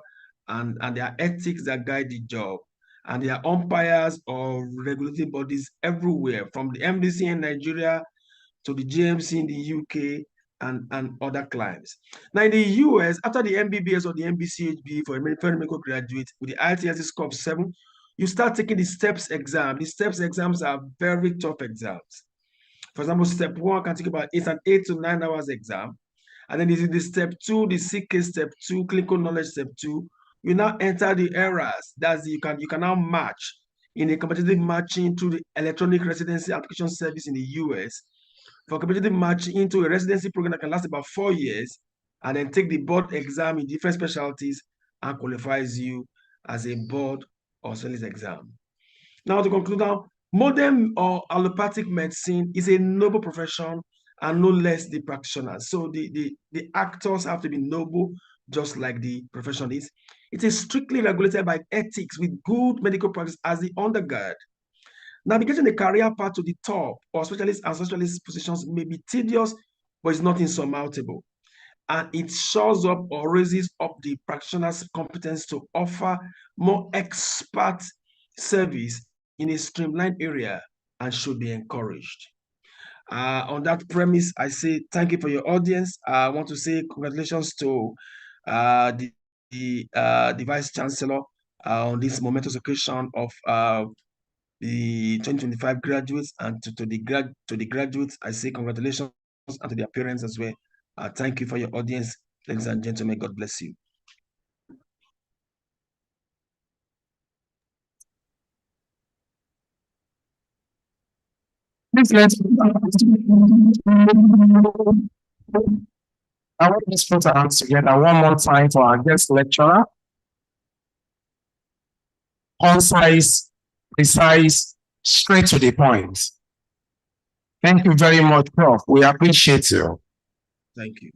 Speaker 6: and there are ethics that guide the job, and there are umpires or regulating bodies everywhere, from the MDC in Nigeria to the GMC in the UK and other clients. Now in the US, after the MBBS or the MBCHB for a medical graduate with the IELTS score of 7, you start taking the STEPS exam. The STEPS exams are very tough exams. For example, step 1 can take about 8 to 9 hours exam. And then this is the step 2, the CK step 2, clinical knowledge step 2. You now enter the eras. That's you can now match in a competitive matching through the electronic residency application service in the US. For competitive matching into a residency program that can last about 4 years, and then take the board exam in different specialties and qualifies you as a board or specialist exam. Now to conclude now, modern or allopathic medicine is a noble profession and no less the practitioners. So the actors have to be noble, just like the profession is. It is strictly regulated by ethics with good medical practice as the undergird. Navigating the career path to the top or specialist and specialist positions may be tedious, but it's not insurmountable. And it shows up or raises up the practitioner's competence to offer more expert service in a streamlined area and should be encouraged. On that premise, I say thank you for your audience. I want to say congratulations to the Vice Chancellor on this momentous occasion of the 2025 graduates, and to the graduates, I say congratulations, and to their parents as well. Thank you for your audience, ladies and gentlemen. God bless you.
Speaker 5: Please I want to put our hands together one more time for our guest lecturer. Concise, precise, straight to the point. Thank you very much, Prof. We appreciate you.
Speaker 6: Thank you.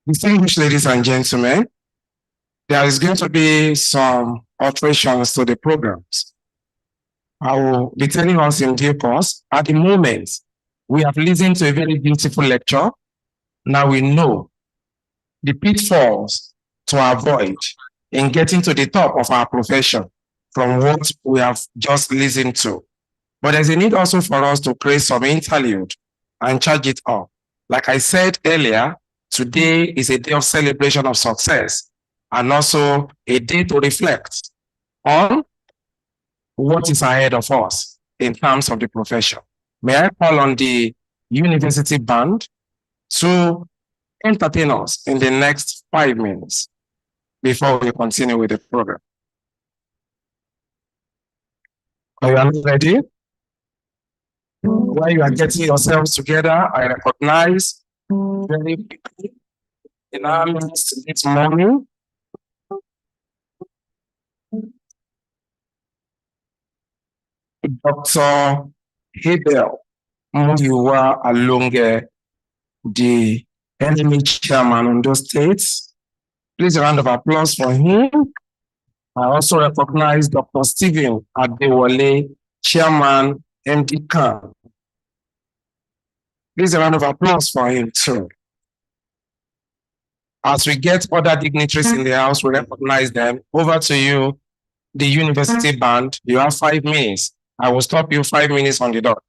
Speaker 5: Distinguished ladies and gentlemen, there is going to be some alterations to the programs. I will be telling us in due course. At the moment, we have listened to a very beautiful lecture. Now we know the pitfalls to avoid in getting to the top of our profession. from what we have just listened to. But there's a need also for us to create some interlude and charge it up. Like I said earlier, today is a day of celebration of success and also a day to reflect on what is ahead of us in terms of the profession. May I call on the university band to entertain us in the next 5 minutes before we continue with the program. Are you ready? While you are getting yourselves together, I recognize very quickly in our midst this morning Dr. Hebel Muyiwa Alonge, the enemy chairman on those states. Please a round of applause for him. I also recognize Dr. Stephen Adewale, chairman, MD CAN. Please a round of applause for him too. As we get other dignitaries in the house, we recognize them. Over to you, the university band. You have 5 minutes. I will stop you 5 minutes on the dot.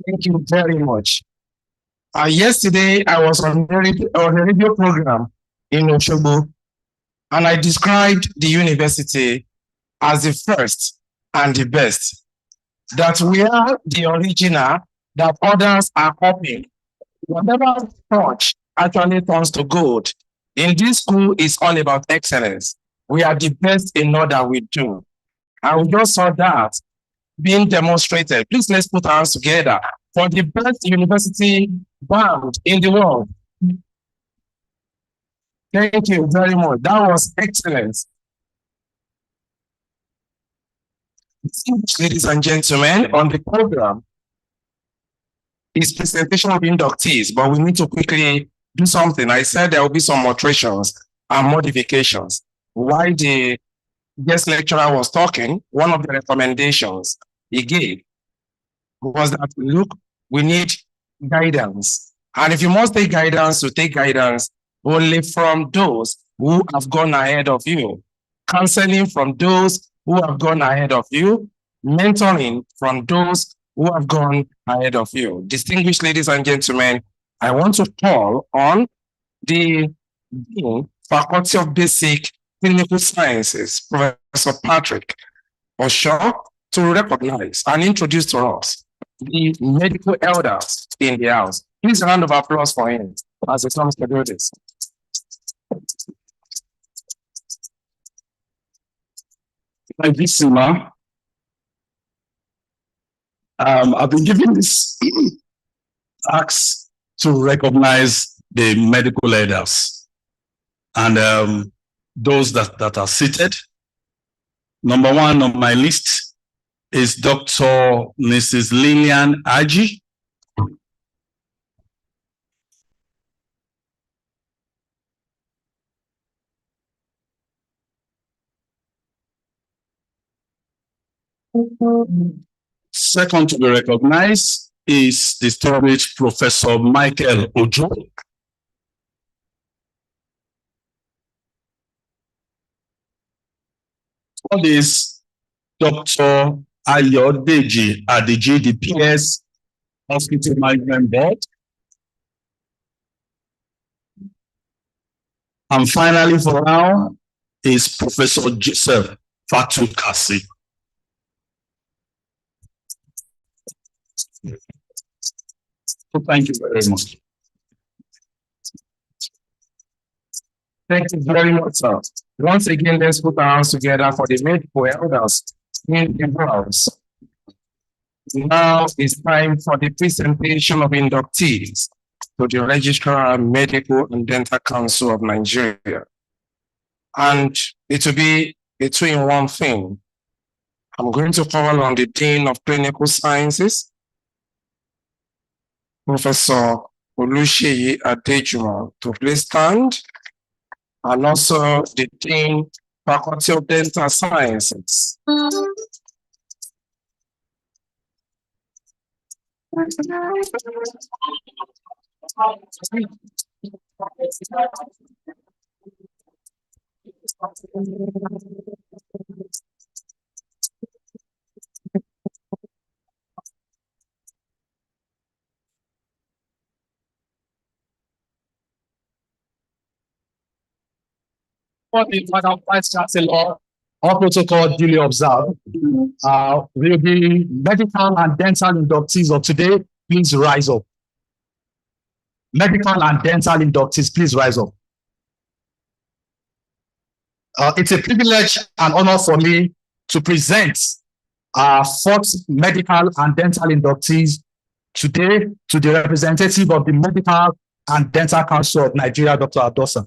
Speaker 5: Thank you very much. Yesterday, I was on a radio program in Oshobo, and I described the university as the first and the best. That we are the original, that others are copying. Whatever touch actually turns to gold. In this school, it's all about excellence. We are the best in all that we do. And we just saw that being demonstrated. Please let's put our hands together for the best university band in the world. Thank you very much. That was excellent. Ladies and gentlemen, on the program is presentation of inductees, but we need to quickly do something. I said there will be some alterations and modifications. While the guest lecturer was talking, one of the recommendations he gave was that, look, we need guidance. And if you must take guidance, to take guidance only from those who have gone ahead of you. Counseling from those who have gone ahead of you. Mentoring from those who have gone ahead of you. Distinguished ladies and gentlemen, I want to call on the Dean, Faculty of Basic Clinical Sciences, Professor Patrick Osho, to recognize and introduce to us the medical elders in the house. Please a round of applause for him as he comes to do this.
Speaker 7: Thank you, Sima. I've been given this task to recognize the medical elders and those that are seated. Number one on my list is Dr. Mrs. Lillian Aji. Second to be recognized is distinguished Professor Michael Ojo. Third is Dr. Ayodeji Adeji, the PS Hospital Management Board. And finally, for now, is Professor Joseph Fatu Kasi. So thank you very much.
Speaker 5: Thank you very much, sir. Once again, let's put our hands together for the medical elders in the house. Now it's time for the presentation of inductees to the Registrar Medical and Dental Council of Nigeria. And it will be a two-in-one thing. I'm going to call on the Dean of Clinical Sciences, Professor Oluseyi Adejumo, to please stand, and also the Dean, Faculty of Dental Sciences.
Speaker 7: For the Madam Vice Chancellor, all protocol duly observed. Will be medical and dental inductees of today. Please rise up. Medical and dental inductees, please rise up. It's a privilege and honor for me to present our fourth medical and dental inductees today to the representative of the Medical and Dental Council of Nigeria, Dr. Adosa.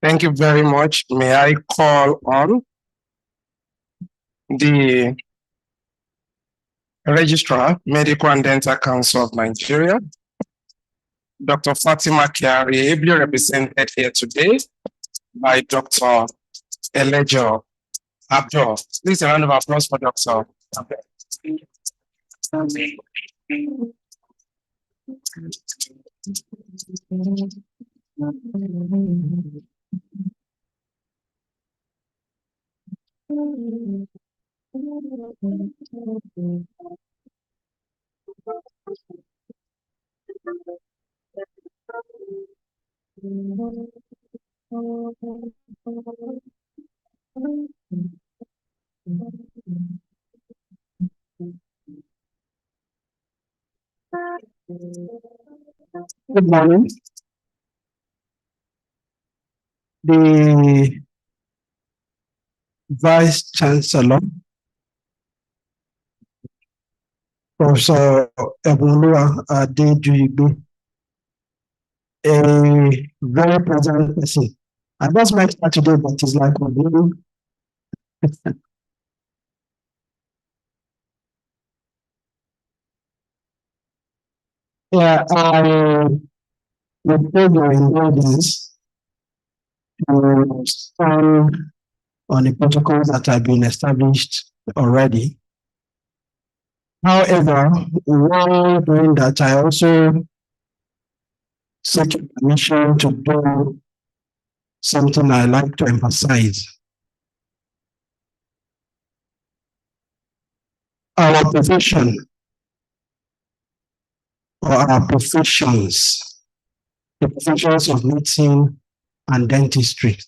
Speaker 5: Thank you very much. May I call on the Registrar, Medical and Dental Council of Nigeria, Dr. Fatima Kiari, ably represented here today by Dr. Elejo Abdul. Please a round of applause for Dr. Abdul.
Speaker 8: Good morning. The Vice Chancellor, Professor Ebunoluwa Adejuigbe, a very pleasant person. I just met her today, but it's like a baby. Yeah, I would take your indulgence to stand on the protocols that have been established already. However, while doing that, I also seek permission to do something I like to emphasize. Our profession, or our professions, the professions of medicine and dentistry,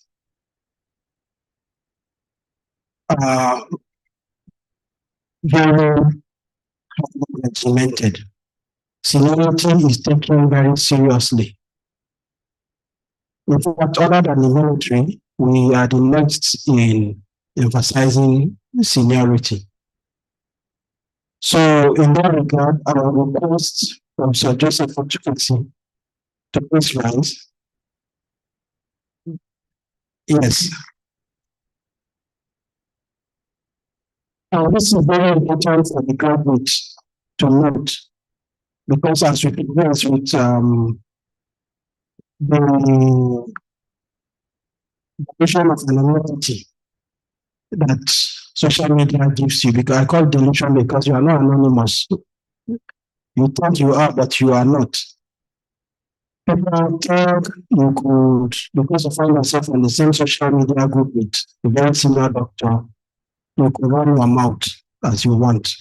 Speaker 8: are very regimented. Seniority is taken very seriously. In fact, other than the military, we are the next in emphasizing seniority. So in that regard, I will request Professor Joseph Fatu Kasi to please rise. Yes. This is very important for the graduate to note, because as we progress with the delusion of anonymity that social media gives you, because I call it delusion because you are not anonymous. You think you are, but you are not. People think you could, because you find yourself in the same social media group with a very senior doctor, you could run your mouth as you want.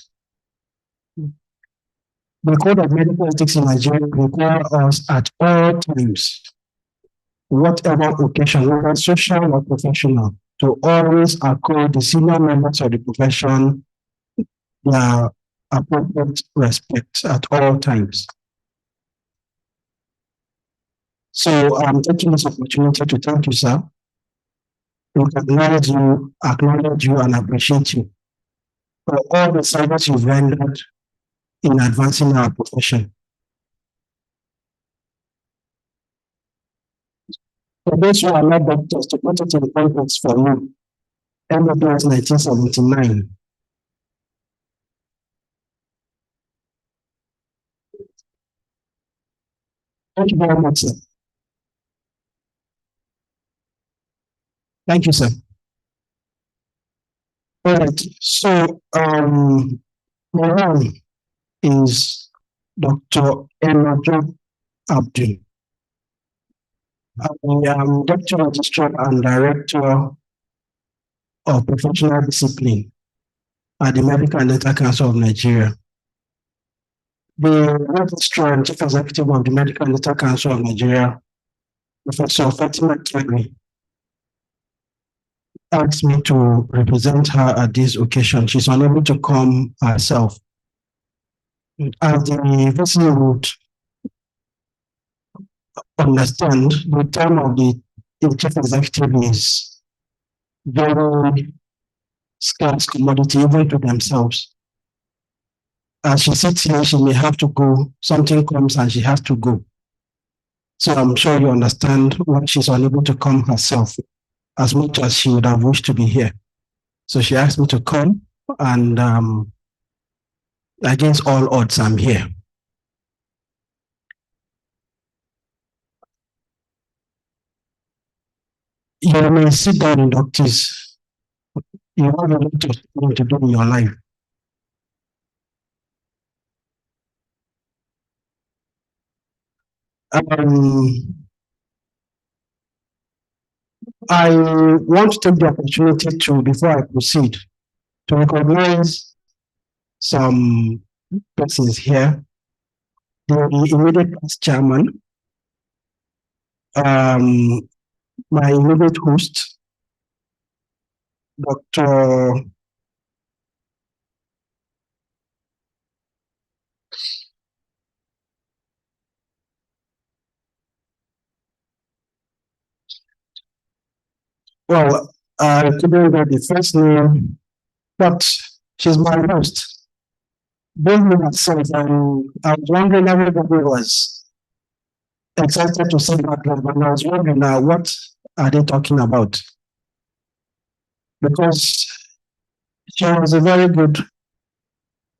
Speaker 8: The Code of Medical Ethics in Nigeria requires us at all times, whatever occasion, whether social or professional, to always accord the senior members of the profession their appropriate respect at all times. So I'm taking this opportunity to thank you, sir. Acknowledge you, and appreciate you for all the service you've rendered in advancing our profession. For those who are not doctors, to put it in context for you, MBBS 1979. Thank you very much, sir. Thank you, sir. All right. So, my name is Dr. Enojo Abdul. I am Deputy Registrar and Director of Professional Discipline at the Medical and Dental Council of Nigeria. The Registrar and Chief Executive of the Medical and Dental Council of Nigeria, Professor Fatima Kegri, asked me to represent her at this occasion. She's unable to come herself. As the VC would understand, the term of the chief executive is very scarce commodity, even to themselves. As she sits here, she may have to go. Something comes and she has to go. So I'm sure you understand why she's unable to come herself, as much as she would have wished to be here. So she asked me to come, and against all odds, I'm here. You may sit down, inductees. You have a lot of things to do in your life. I want to take the opportunity to, before I proceed, to recognize some persons here. The immediate past chairman, my immediate host, Dr. Well, I couldn't get the first name, but she's my host. Being myself, I was wondering, everybody was excited to see that, but I was wondering now, what are they talking about? Because she was a very good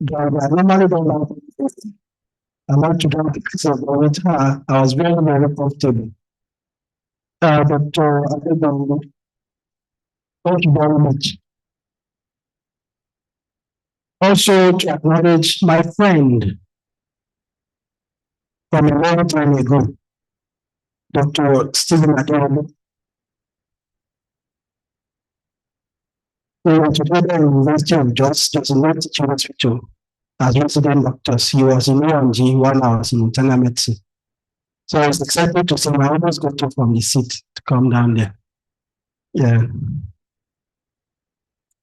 Speaker 8: driver. I normally don't like it. I like to drive myself, but with her, I was very, very comfortable. But thank you very much. Also, to acknowledge my friend from a long time ago, Dr. Stephen Adele. We were together at the University of Jos, just in North Teaching Hospital, as resident doctors. He was in OMG, while I was in internal medicine. So I was excited to see him. I almost got up from the seat to come down there. Yeah.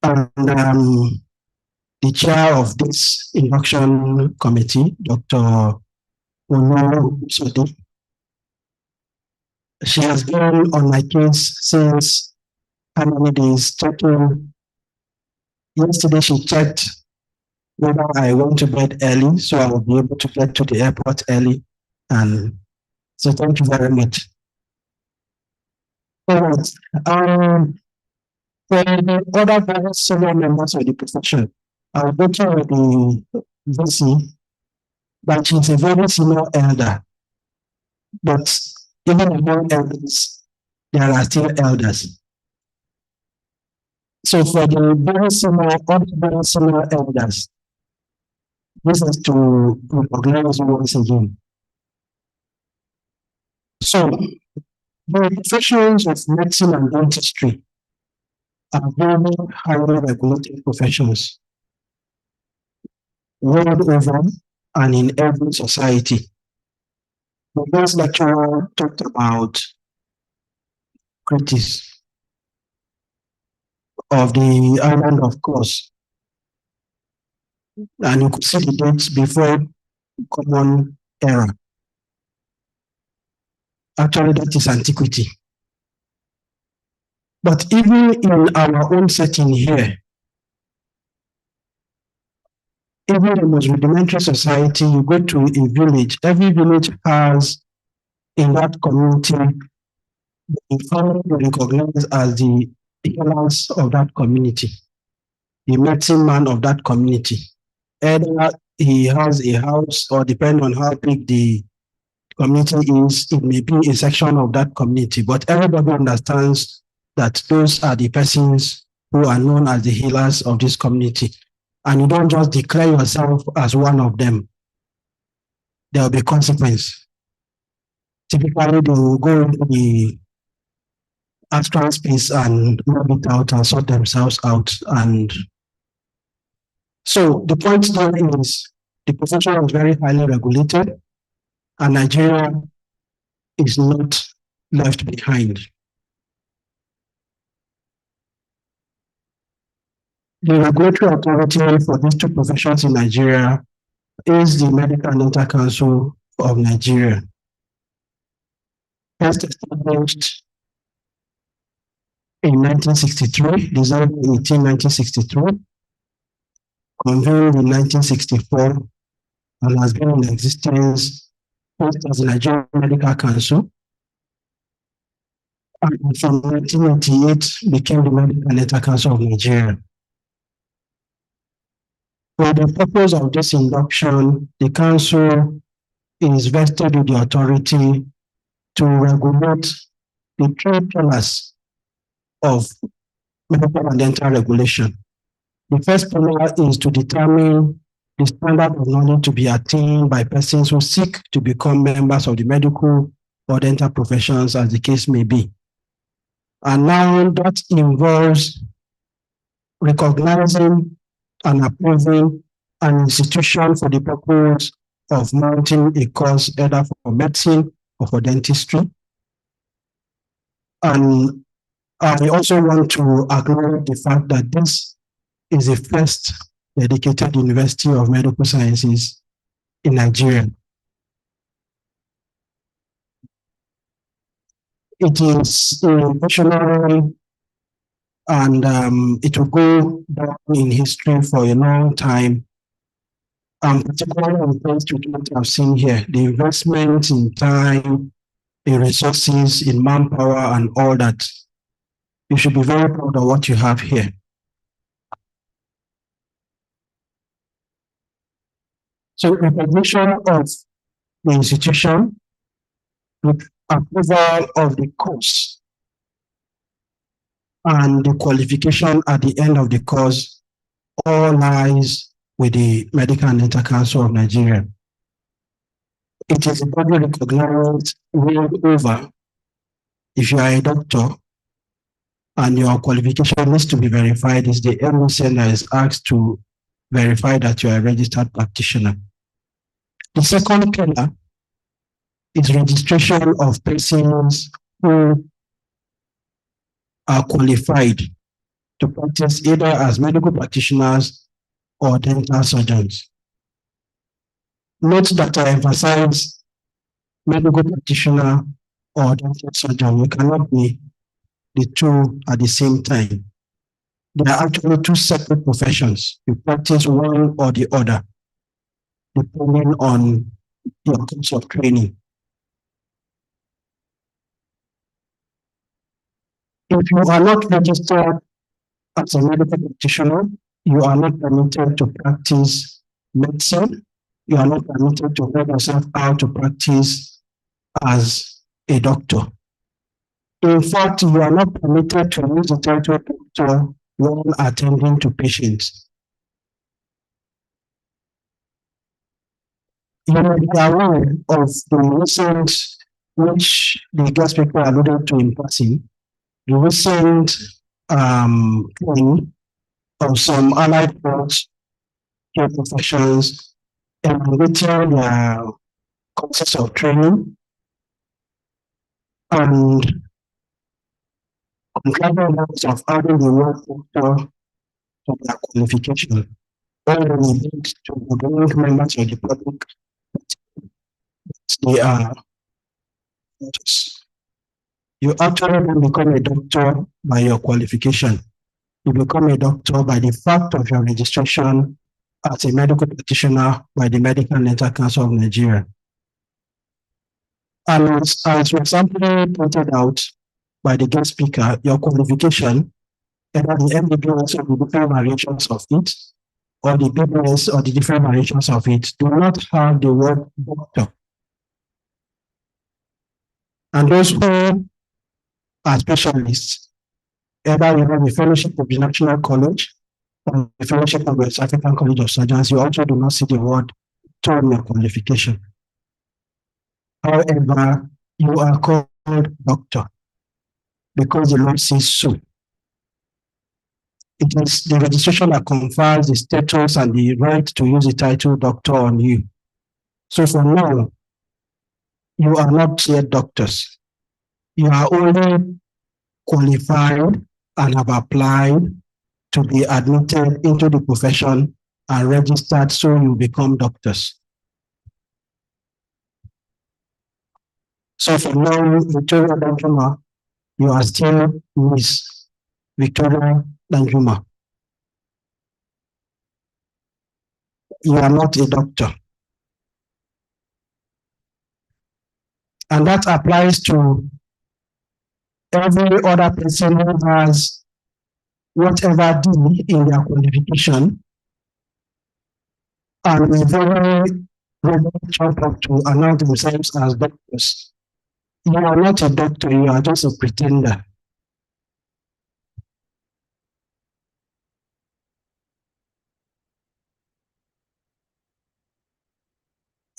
Speaker 8: And the chair of this induction committee, Dr. Ono Sodi, she has been on my case since how many days? Yesterday she checked whether I went to bed early, so I will be able to get to the airport early. And so thank you very much. All right. For the other very senior members of the profession, I was working with the VC, but she's a very senior elder. But even among elders, there are still elders. So for the very senior elders, this is to recognize you once again. So the professions of medicine and dentistry are very highly regulated professions. world over and in every society. The first lecturer talked about critics of the island of Kos, and you could see the dates before Common Era. Actually, that is antiquity. But even in our own setting here, even in the most rudimentary society, you go to a village, every village has in that community the family recognized as the healers of that community, the medicine man of that community. Either he has a house, or depending on how big the community is, it may be a section of that community, but everybody understands that those are the persons who are known as the healers of this community. And you don't just declare yourself as one of them. There will be consequence. Typically, they will go into the astral space and map it out and sort themselves out. And so the point there is the profession is very highly regulated, and Nigeria is not left behind. The regulatory authority for these two professions in Nigeria is the Medical and Dental Council of Nigeria. First established in 1963, December 18, 1963, convened in 1964, and has been in existence first as the Nigerian Medical Council, and from 1998 became the Medical and Dental Council of Nigeria. For the purpose of this induction, the Council is vested with the authority to regulate the three pillars of medical and dental regulation. The first pillar is to determine the standard of knowledge to be attained by persons who seek to become members of the medical or dental professions, as the case may be. And now that involves recognizing and approving an institution for the purpose of mounting a course either for medicine or for dentistry. And I also want to acknowledge the fact that this is the first dedicated University of Medical Sciences in Nigeria. It is a visionary, and it will go down in history for a long time. Particularly in terms of what I've seen here, the investment in time, in resources, in manpower, and all that. You should be very proud of what you have here. So, recognition of the institution, with approval of the course, and the qualification at the end of the course all lies with the Medical and Dental Council of Nigeria. It is a body recognized world over. If you are a doctor and your qualification needs to be verified, it's the MSN that is asked to verify that you are a registered practitioner. The second pillar is registration of persons who are qualified to practice either as medical practitioners or dental surgeons. Note that I emphasize medical practitioner or dental surgeon. You cannot be the two at the same time. There are actually two separate professions. You practice one or the other, depending on your course of training. If you are not registered as a medical practitioner, you are not permitted to practice medicine. You are not permitted to hold yourself out to practice as a doctor. In fact, you are not permitted to use the title doctor while attending to patients. You may be aware of the recent, which the guest speaker alluded to in passing, the recent claim of some allied courts care professions, evaluating their courses of training, and controlling levels of adding the work factor to their qualification. All relate to the growing members of the public. They are doctors. You actually don't become a doctor by your qualification. You become a doctor by the fact of your registration as a medical practitioner by the Medical and Dental Council of Nigeria. And as was amply pointed out by the guest speaker, your qualification, either the MBBS or the different variations of it, or the BBS or the different variations of it, do not have the word doctor. And those who are specialists, either you have a fellowship of the National College or a fellowship of the West African College of Surgeons, you also do not see the word doctor in your qualification. However, you are called doctor because the law says so. It is the registration that confers the status and the right to use the title doctor on you. So for now, you are not yet doctors. You are only qualified and have applied to be admitted into the profession and registered so you become doctors. So for now, Victoria Danjuma, you are still Miss Victoria Danjuma. You are not a doctor. And that applies to every other person who has whatever D in their qualification and is very ready to announce themselves as doctors. You are not a doctor, you are just a pretender.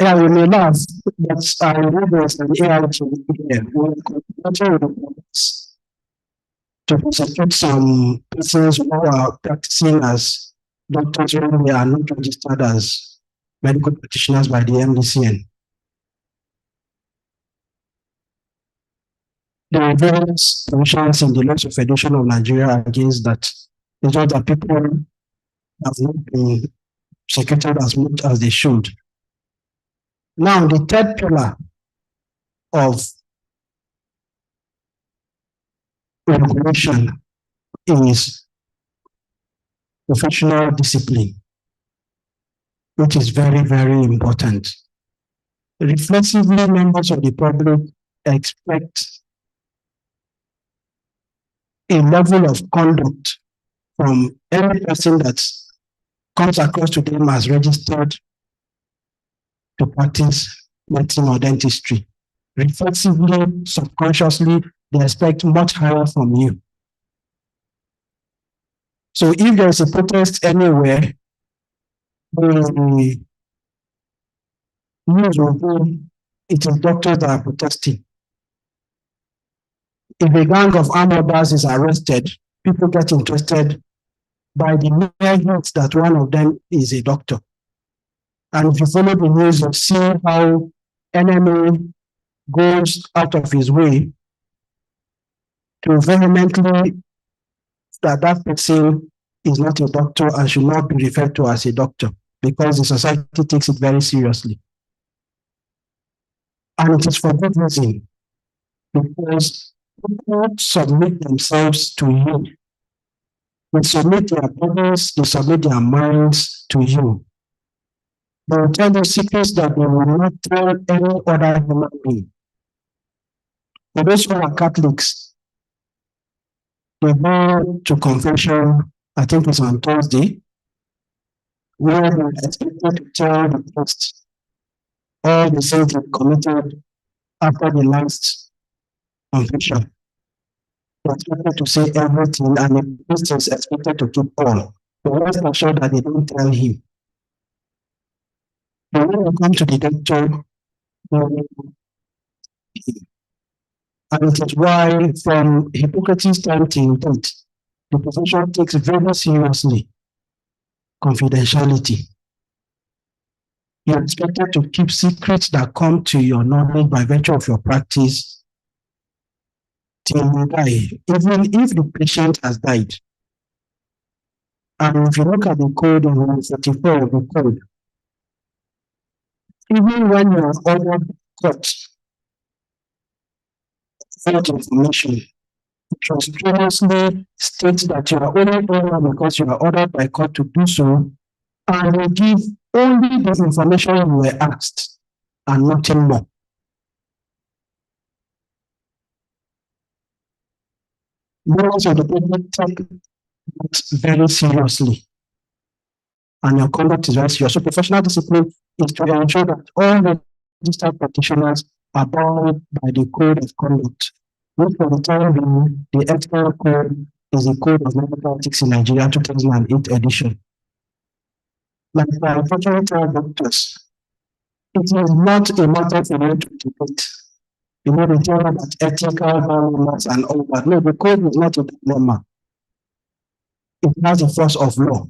Speaker 8: Yeah, we may laugh, but I remember an AI to prosecute some persons who are practicing as doctors when they are not registered as medical practitioners by the MDCN. There are various provisions in the Laws of Federation of Nigeria against that. It's not that people have not been prosecuted as much as they should. Now, the third pillar of regulation is professional discipline, which is very, very important. Reflexively, members of the public expect a level of conduct from every person that comes across to them as registered to practice medicine or dentistry. Reflexively, subconsciously, they expect much higher from you. So if there is a protest anywhere, the news will be it is doctors that are protesting. If a gang of armed robbers is arrested, people get interested by the mere hint that one of them is a doctor. And if you follow the news, you see how NMA goes out of his way to vehemently that person is not a doctor and should not be referred to as a doctor because the society takes it very seriously. And it is for good reason, because people submit themselves to you. They submit their bodies, they submit their minds to you. They will tell you secrets that they will not tell any other human being. For those who are Catholics, they go to confession, I think it's on Thursday, where they are expected to tell the priest all the sins they committed after the last confession. They are expected to say everything, and the priest is expected to keep all. But rest assured that they don't tell him. But when you come to the doctor, and it is why from Hippocrates' time till date, the profession takes very seriously confidentiality. You're expected to keep secrets that come to your knowledge by virtue of your practice till you die, even if the patient has died. And if you look at the code in Rule 44 of the code, even when you are ordered court for information, it conspicuously states that you are only ordered because you are ordered by court to do so, and you give only the information you were asked and nothing more. Members of the public take that very seriously, and your conduct is very serious. So professional discipline is to ensure that all registered practitioners are bound by the code of conduct, which for the time being, the ethical code is the Code of Medical Ethics in Nigeria 2008 edition. Like I unfortunately tell doctors, it is not a matter for you to debate. You know, the term about ethical dilemmas and all that. No, the code is not a dilemma. It has the force of law.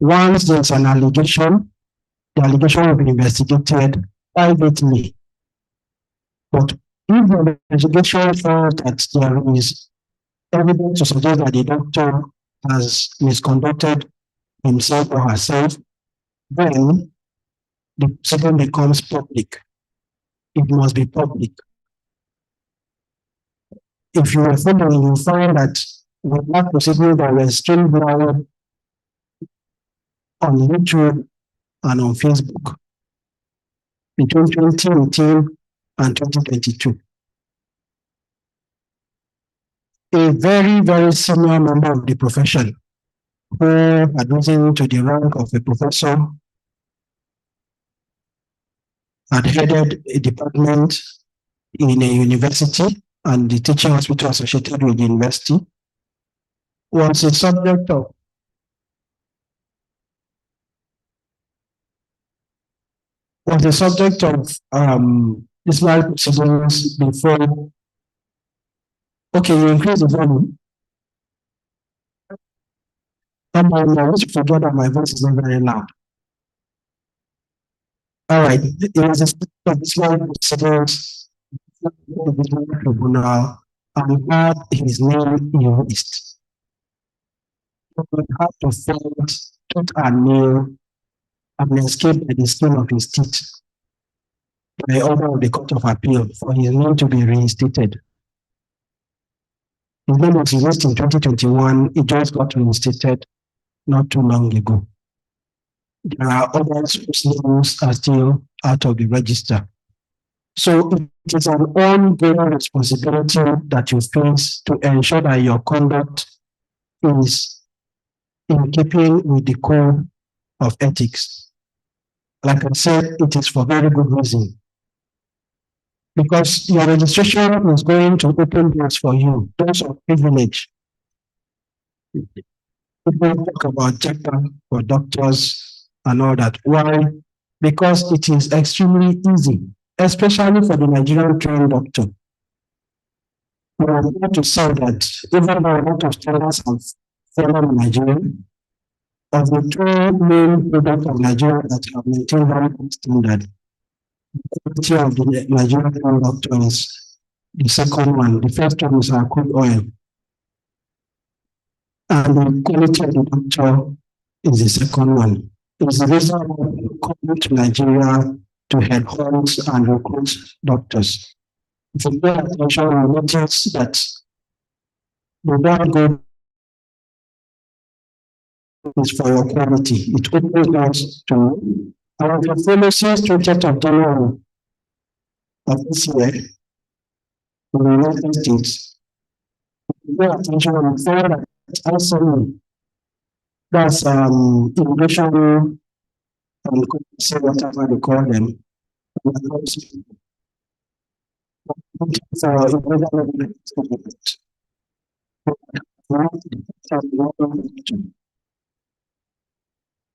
Speaker 8: Once there's an allegation, the allegation will be investigated privately. But if the investigation found that there is evidence to suggest that the doctor has misconducted himself or herself, then the proceeding becomes public. It must be public. If you are following, you find that with that proceeding that were streamed live on YouTube and on Facebook between 2018 and 2022. A very, very senior member of the profession who had risen to the rank of a professor, had headed a department in a university and the teaching hospital associated with the university, was a subject of Ismail proceedings before. Okay, you increase the volume. I want to forget that my voice is not very loud. All right, it was a Ismail proceedings before the tribunal and had his name erased. He would have to fight tooth and nail and escape by the skin of his teeth by order of the Court of Appeal for his name to be reinstated. His name was erased in 2021. It just got reinstated not too long ago. There are others whose names are still out of the register. So it is an ongoing responsibility that you face to ensure that your conduct is in keeping with the code of ethics. Like I said, it is for very good reason. Because your registration is going to open doors for you, doors of privilege. People talk about checkup for doctors and all that. Why? Because it is extremely easy, especially for the Nigerian trained doctor. We are going to say that even though a lot of standards have fallen in Nigeria, of the two main products of Nigeria that have maintained very good standard, the quality of the Nigerian trained doctor is the second one. The first one is our crude oil. And the quality of the doctor is the second one. It's the reason why people come to Nigeria to headhunt and recruit doctors. If you pay attention, you notice that they don't go is for your quality. It opens doors to our performances 20th of January of this year in the United States. If you pay attention, you find that ICU That's immigration and whatever they call them.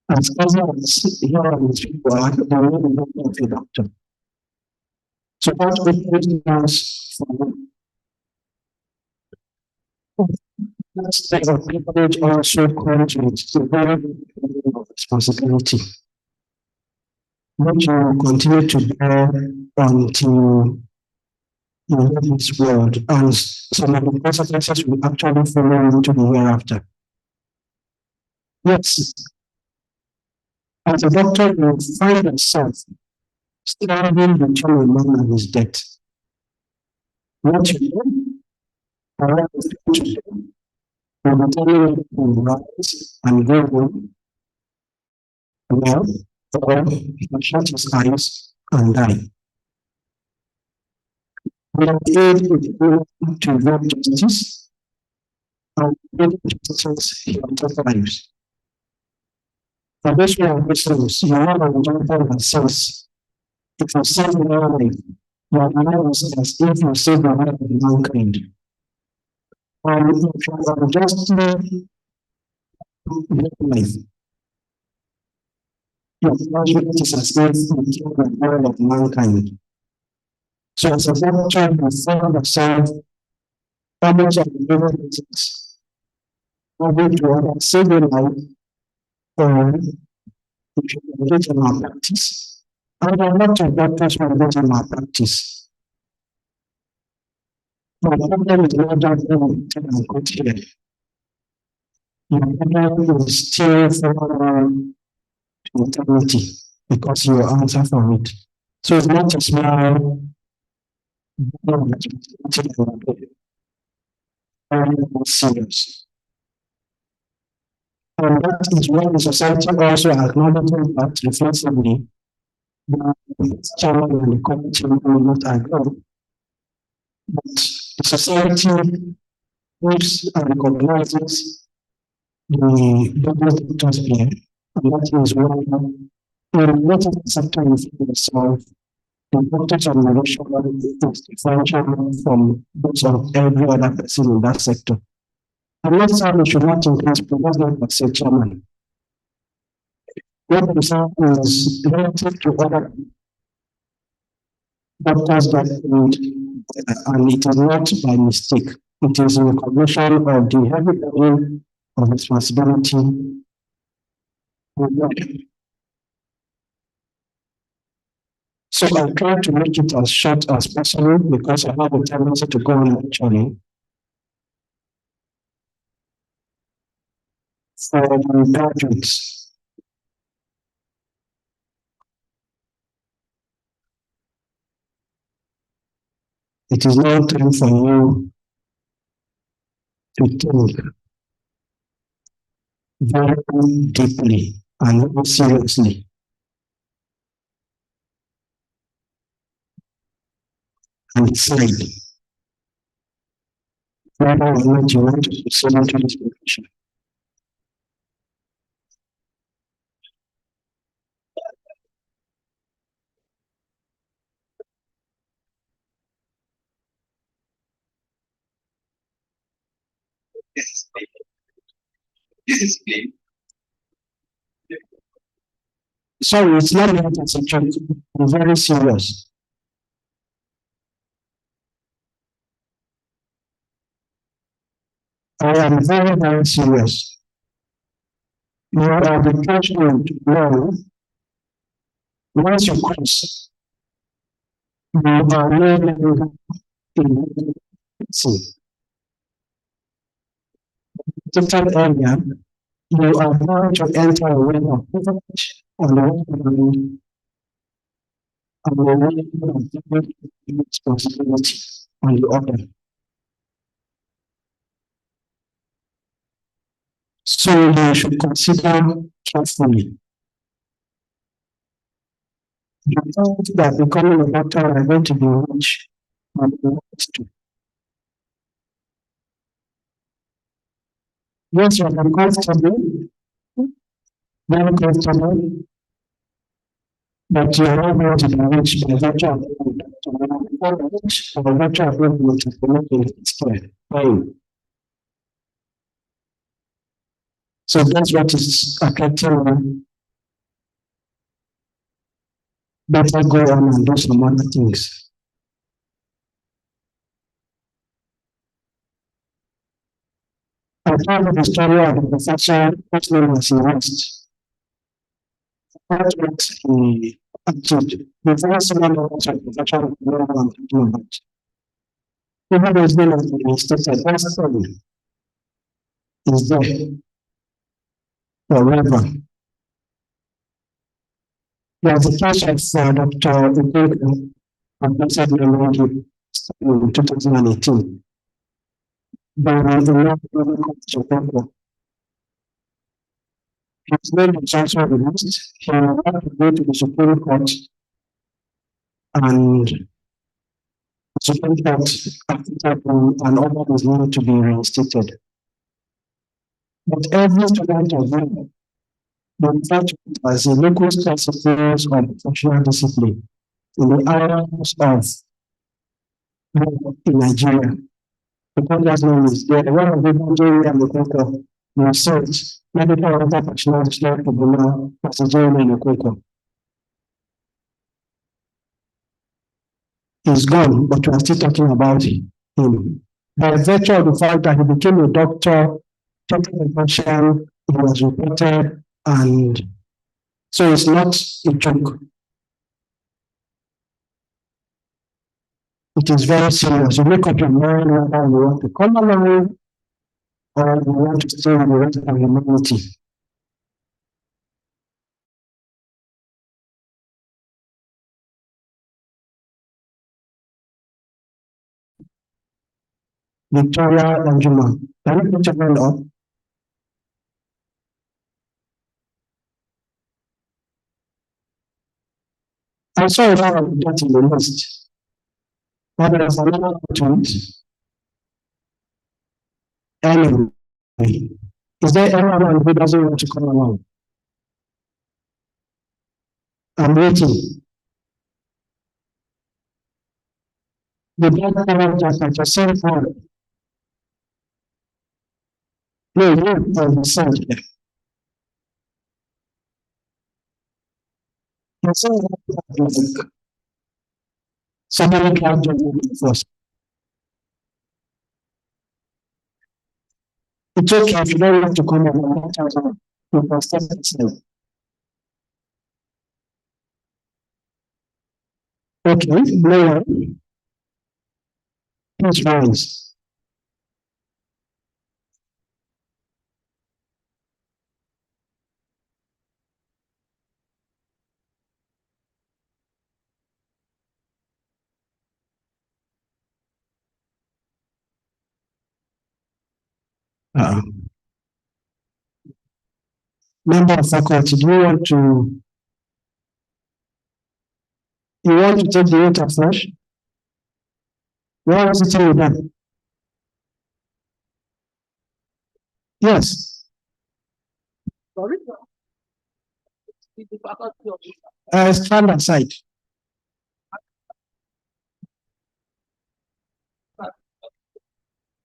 Speaker 8: As far as here in people are, they really don't know the doctor. So what we does for that's the privilege also comes with the very responsibility, which you will continue to bear until you leave this world, and some of the consequences will actually follow into the hereafter. Yes, as a doctor, you find yourself standing between a man and his death. What you do, or what you do, will be telling you to rise and go home, well, or shut his eyes and die. We are aid to work justice and justice in our lives. For those who are Muslims, you have a example that says, if you save one life, your life is as if you save the life of mankind. And if you are justly life, your judgment is as if you kill the life of mankind. So as a doctor, you find yourself almost at the given business, able to either save your life or if you engage in malpractice. And a lot of doctors will engage in malpractice. But the problem is not that and quote here. The problem is still following to eternity because you will answer for it. So it's not a small very serious. And that is why the society also acknowledges that reflexively the chairman and the committee will not agree. But the society looks and recognizes the double doctors here, and that is why in what sector you find yourself, the doctors of innovation is differential from those of every other person in that sector. I'm not saying we should not increase because that was a chairman. What I'm saying is relative to other doctors that need, and it is not by mistake. It is in recognition of the heavy burden of responsibility. So I try to make it as short as possible because I have a tendency to go on actually. For the graduates, it is now time for you to think very deeply and very seriously. And decide whether or not you want to proceed into this profession. Sorry, it's not like it's a joke. I'm very serious. I am very, very serious. You are the threshold now. Once you cross, you are no longer in different area. You are going to enter a realm of privilege on the one hand, and the realm of responsibility on the other. So you should consider carefully. You think that becoming a doctor are going to be rich and to. Yes, you are comfortable, very comfortable, but you are not going to be rich by virtue of rich by virtue of being able to promote in fine. So that's what is attracting me. Better go on and do some other things. I told the story of the professor whose name was West. That's what he achieved. The very similar levels of professor of the world I'm talking about. Even though his name has been stated, that story is there forever. There's a case of Dr. Ukeke, completed neurology in 2018. By the law his name is also released. He had to go to the Supreme Court, and the Supreme Court acted and ordered his name to be reinstated. But every student of law, they refer to it as a local principles of professional discipline in the areas of law in Nigeria. Because that's known as the one of the Nigeria and the Concord research, medical and other professional discipline of the law, as a Nigeria and the Concord. He's gone, but we are still talking about him. By virtue of the fact that he became a doctor, took a profession, he was reported, and so it's not a joke. It is very serious. You make up your mind whether you want to come along or you want to stay with the rest of humanity. Victoria Anjuma, can you put your hand up? I saw a lot of that in the list. But there's another point. Anyway, is there anyone who doesn't want to come along? I'm waiting. The black color jacket, your same color. No, you on the side. You say that somebody can do it first. It's okay if you don't want to come along. You can step aside. Okay, no one. Please rise. Member of faculty, do you want to take the oath afresh? Why was it in that? Yes.
Speaker 1: Sorry? The faculty of
Speaker 8: Stand aside.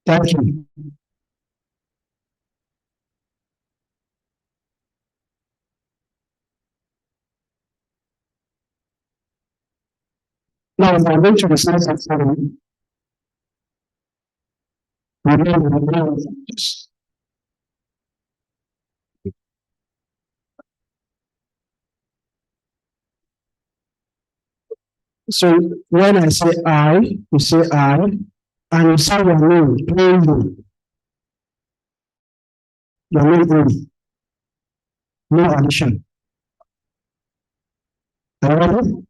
Speaker 8: Thank you. Now, I'm going to recite that for you. So when I say I, you say I, and you say your name, plainly. Your name only. No addition. Are you ready?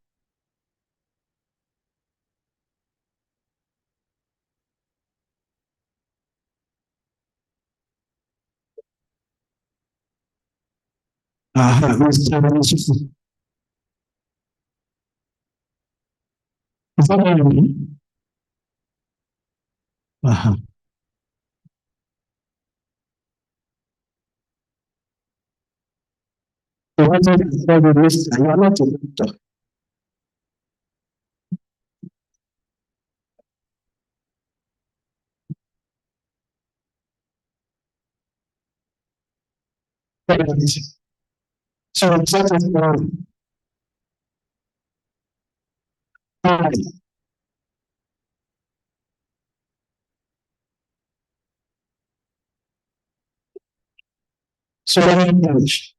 Speaker 8: Mr. Yusufu. Is that what you mean? You want to tell the minister, you are not a doctor. So it's not a problem. So let me urge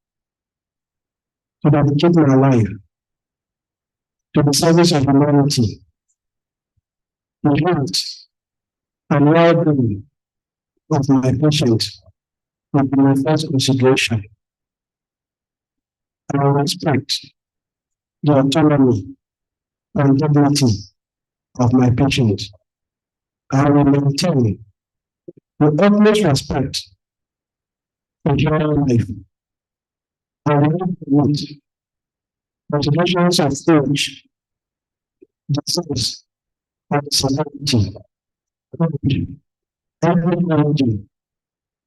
Speaker 8: to dedicate my life to the service of humanity, the health and well-being of my patient will be my first consideration. I will respect the autonomy and dignity of my patient. I will maintain the utmost respect for human life. I will not permit considerations of age, disease, or disability, every origin,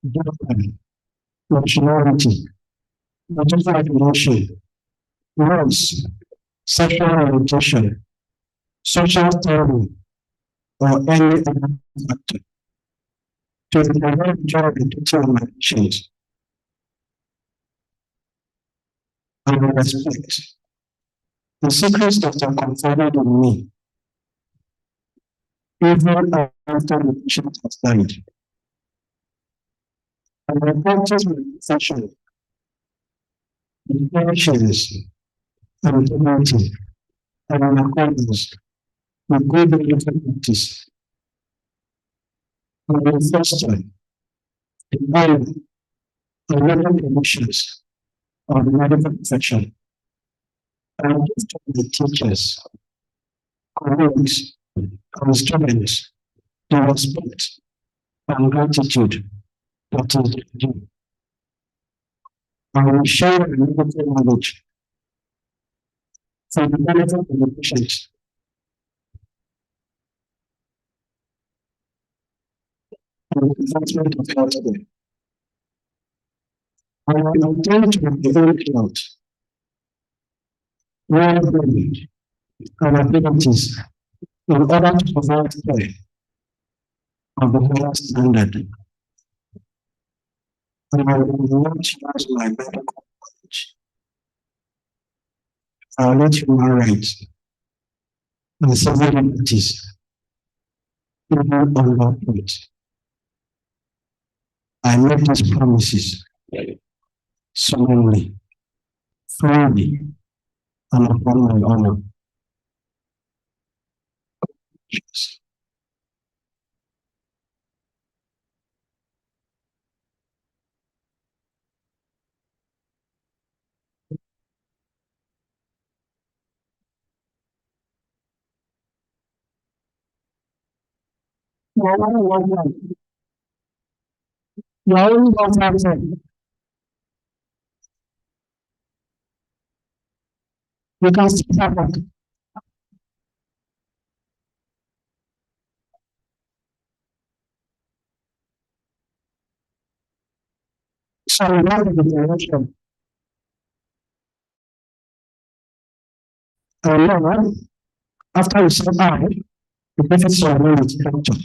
Speaker 8: gender, nationality, political affiliation, race, sexual orientation, social standing, or any other factor to prevent job and duty of my patients. I will respect the secrets that are confided in me, even after the patient has died. I will practice my profession with patience and dignity and in accordance with good medical practice. I will foster the value and medical conditions of the medical profession. I will give to the teachers, colleagues, and students the respect and gratitude that is due. I will share the medical knowledge for the benefit of the patients. And the advancement of healthcare. I will attend to the very health, well-being, and abilities in order to provide care of the highest standard. And I will not use my medical knowledge, violate human rights, and civil liberties, even on that point. I make these promises solemnly, freely, and upon my honor. Yes. You can still have that. So now the declaration. And now, after you say I, the benefits of the structure.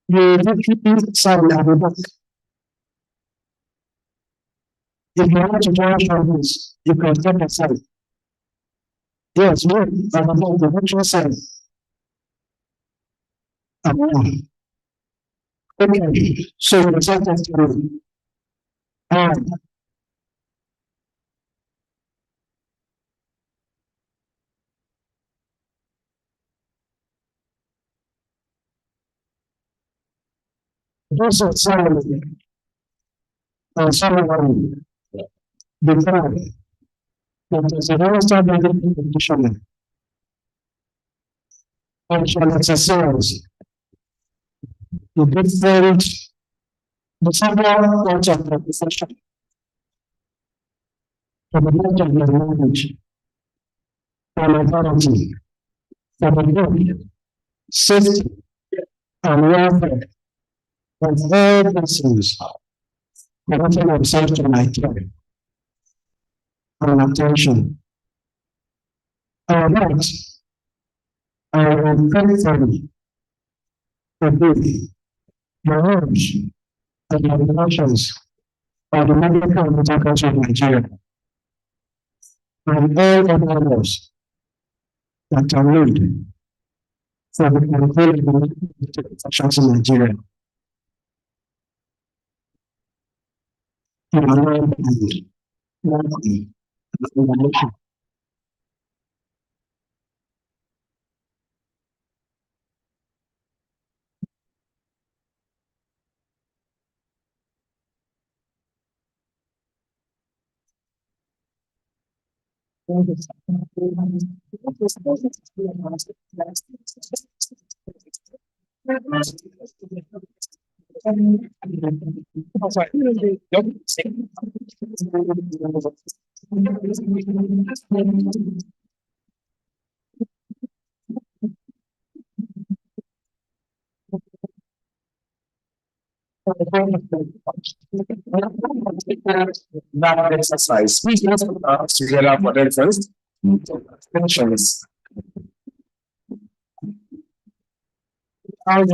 Speaker 8: You definitely sign at the back. If you want to join from this, you can step aside. Yes, we are about the virtual side. Okay, so you take that through. This is ceremony. And ceremony. The prayer. That is a very established condition. Actualizações de different the several points of profession for the knowledge of the language, for authority, for the good, safety, and welfare of all persons committing themselves to my care and attention. And that I will faithfully obey the rules and the regulations of the Medical and Medical Council of Nigeria and all other laws that are made for the control of the medical professions in Nigeria. To allow and welcome the information. That exercise, please let's put our hands together for them first. Attentions. Can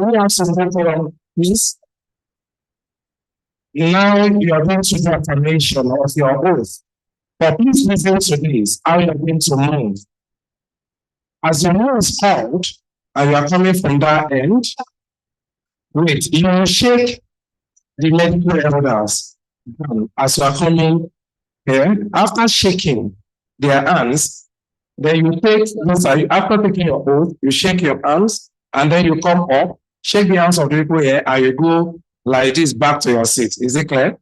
Speaker 8: we have some people, please? Now you are going to do affirmation of your oath. But please listen to this, how you are going to move. As your name is called, and you are coming from that end, wait, you will shake the medical elders as you are coming here. After shaking their hands, then you take, after taking your oath, you shake your hands, and then you come up, shake the hands of the people here, and you go like this back to your seat. Is it clear?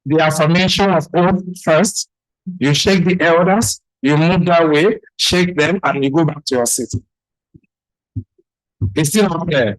Speaker 8: The affirmation of oath first, you shake the elders, you move that way, shake them, and you go back to your seat. It's still not clear.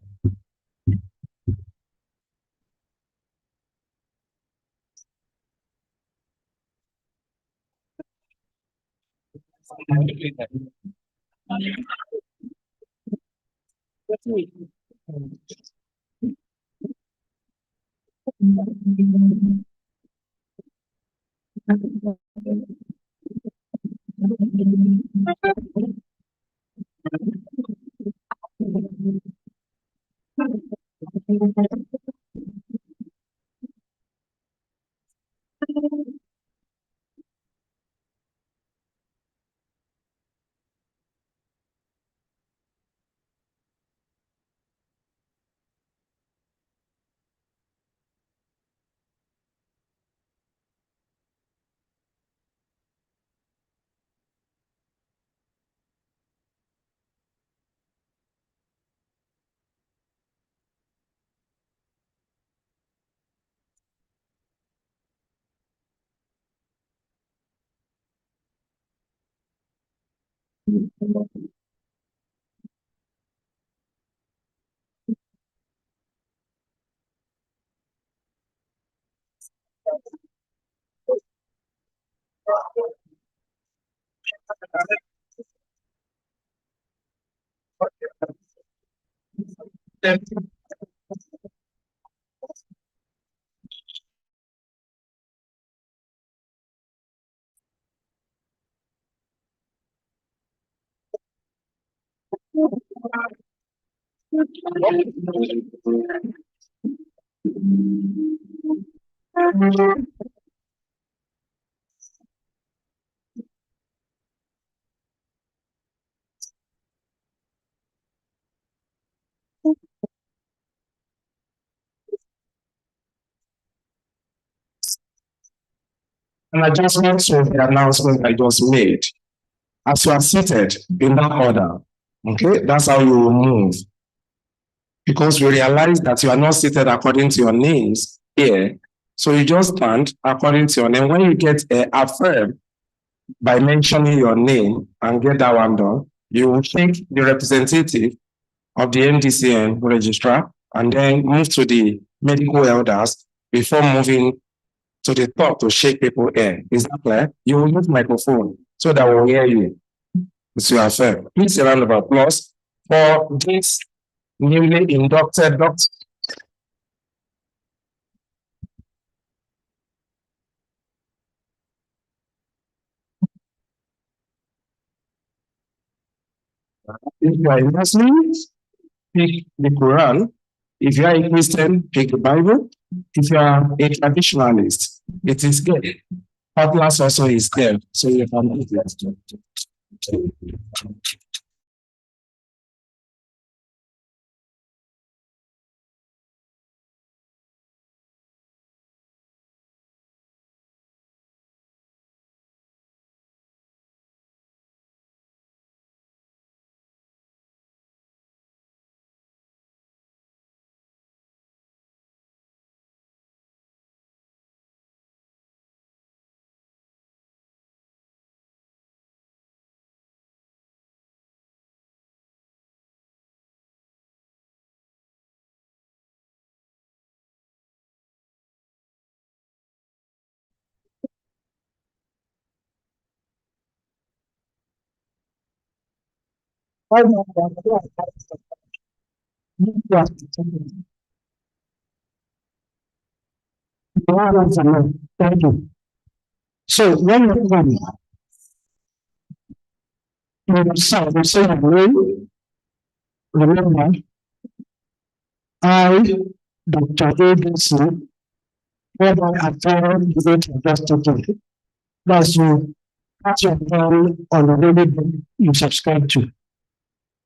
Speaker 8: An adjustment to the announcement I just made. As you are seated in that order, okay, that's how you will move. Because we realize that you are not seated according to your names here. So you just stand according to your name. When you get affirm,
Speaker 5: by mentioning your name and get that one done. You will take the representative of the MDCN registrar and then move to the medical elders before moving to the top to shake people in. Is that clear? You will use microphone so that we'll hear you. It's your affair. Please a round of applause for this newly inducted doctor. If you are a Muslim, pick the Quran. If you are a Christian, pick the Bible. If you are a traditionalist, it is good. Atlas also is there, so you can pick that. Thank you. So when you say your name, remember, I, Dr. ABC, hereby affirm the date of yesterday. That's you, that's your name on the daily book you subscribe to.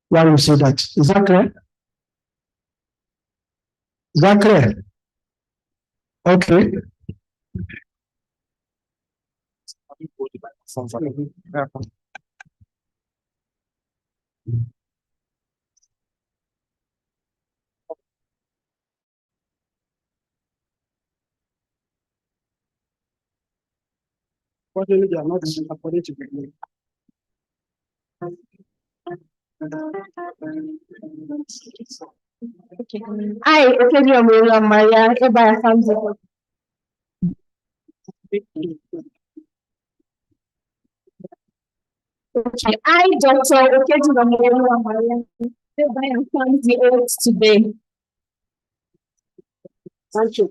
Speaker 5: Why you say that? Is that clear? Is that clear? Okay. What do you are not according to the
Speaker 9: Okay. I, Okedia William Maria, hereby affirm the Okay. I, Dr. Okedia William Maria, hereby affirm the oath today.
Speaker 8: Thank you.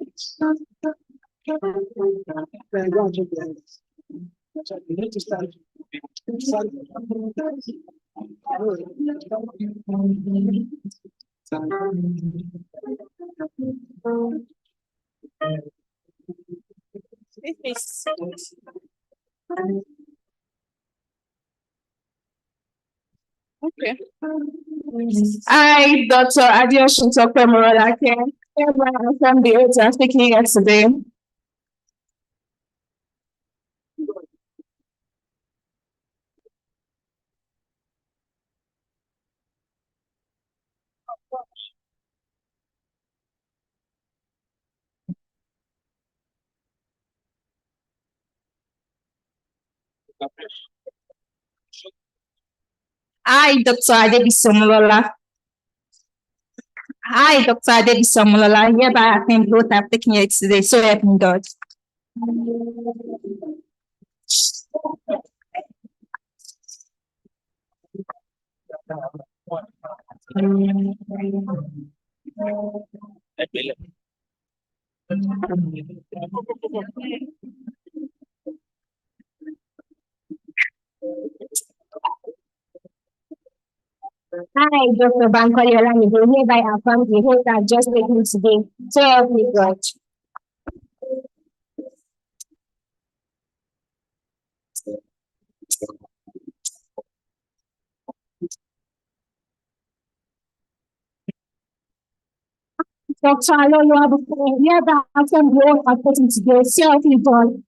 Speaker 8: So you need to start.
Speaker 9: Okay. I, Dr. Adeosun Tope Morolake, hereby affirm the oath I'm speaking here today. I, Dr. Adebisomulola. I, Dr. Adebisomulola, hereby affirm the oath I'm taking here today. So help me God. I, Dr. Bankole Olamide, hereby affirm the oath I've just taken today. So help me God. Dr. Alolo Abufo, hereby affirm the oath I've taken today. So help me God.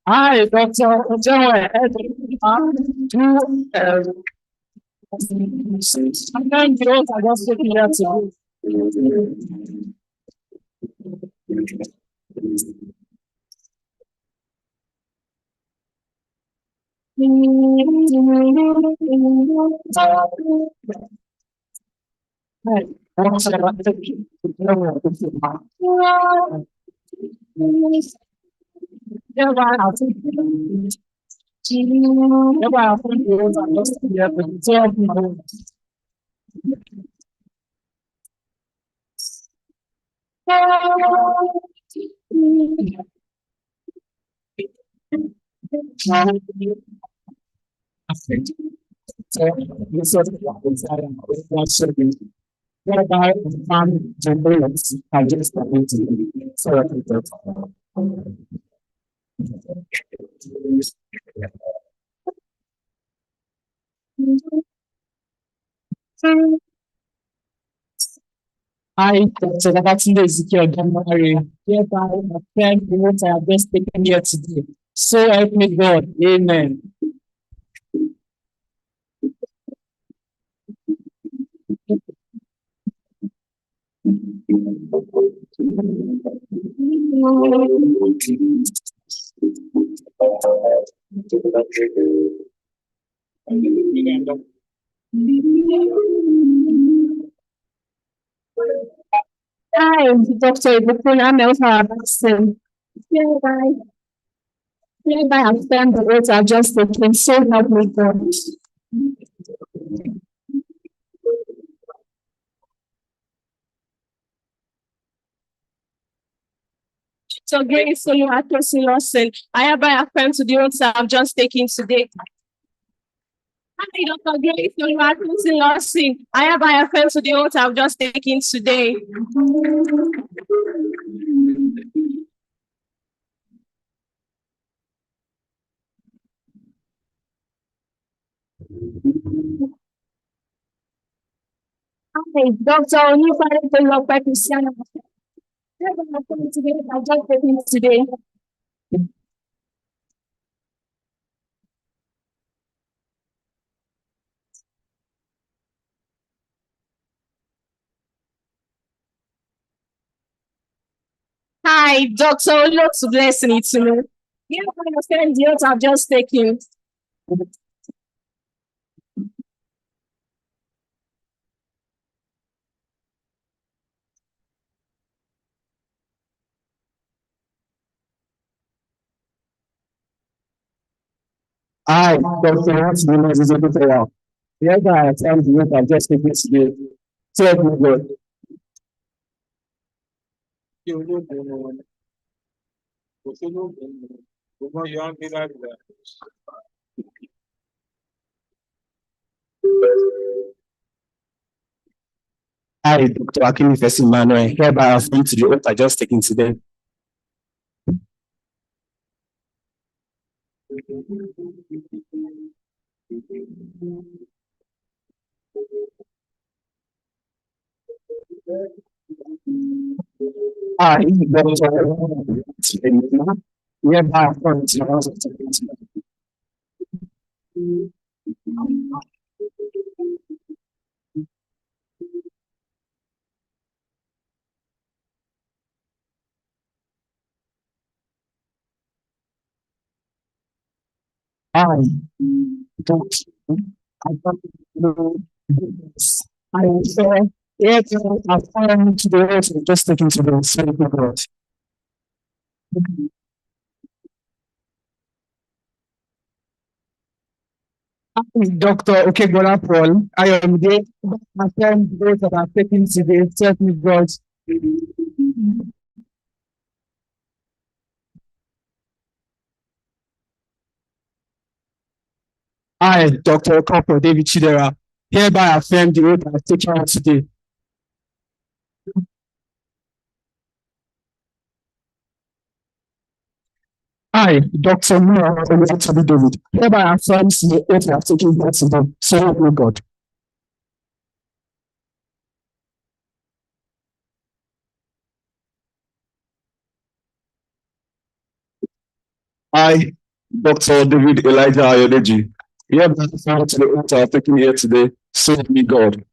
Speaker 7: Hi, Dr. Ojoe. Sometimes girls are just looking at you. I, Dr. Babatunde Ezekiel Gamari, hereby affirm the words I have just taken here today. So help me God. Amen. Hi, Dr. Ibukun Amelfa Abasin. Hereby affirm the words I've just taken. So help me God. So Grace Oluwatosin Lawson, I hereby affirm to the words I've just taken today. Hi, Dr. Grace Oluwatosin Lawson, I hereby affirm to the words I've just taken today. Hi, Dr. Onifare Tolope Christiana, I hereby affirm to the words I've just taken today.
Speaker 9: I, Dr. Olotu Blessing Itunu, hereby affirm the oath I've just taken.
Speaker 7: I, Dr. Hans Williams, is able to help. Hereby affirm the oath I've just taken today. So help me God. I, Dr. Akini Fesi Manuel, hereby affirm to the oath I just taken today. I, Dr. hereby affirm to the oath I've taken today. I, Dr. I swear, hereby affirm to the oath I've just taken today. So help me God. Dr. Okegbola Paul, I am the affirm the oath that I've taken today. So help me God. I, Dr. Okopo David Chidera, hereby affirm the oath I've taken today. I, Dr. Noah Oluwatobi David, hereby affirm the oath I've taken here today. So help me God. I, Dr. David Elijah Ayodeji, hereby affirm to the oath I've taken here today. So help me God.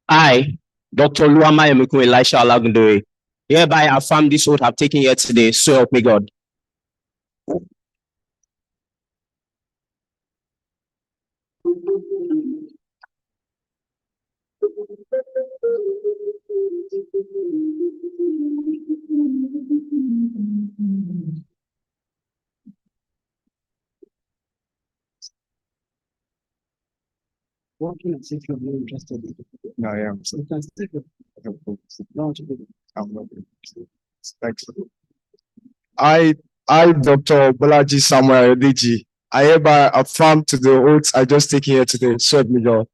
Speaker 7: I, Dr. Luama Emekun Elisha Alagundoye, hereby affirm this oath I've taken here today. So help me God. What can I say if you're very interested? No, I am. So you can stick with no, I'm not interested. Thanks. I, Dr. Bolaji Samuel Odeji, I hereby affirm to the oath I just taken here today. So help me God.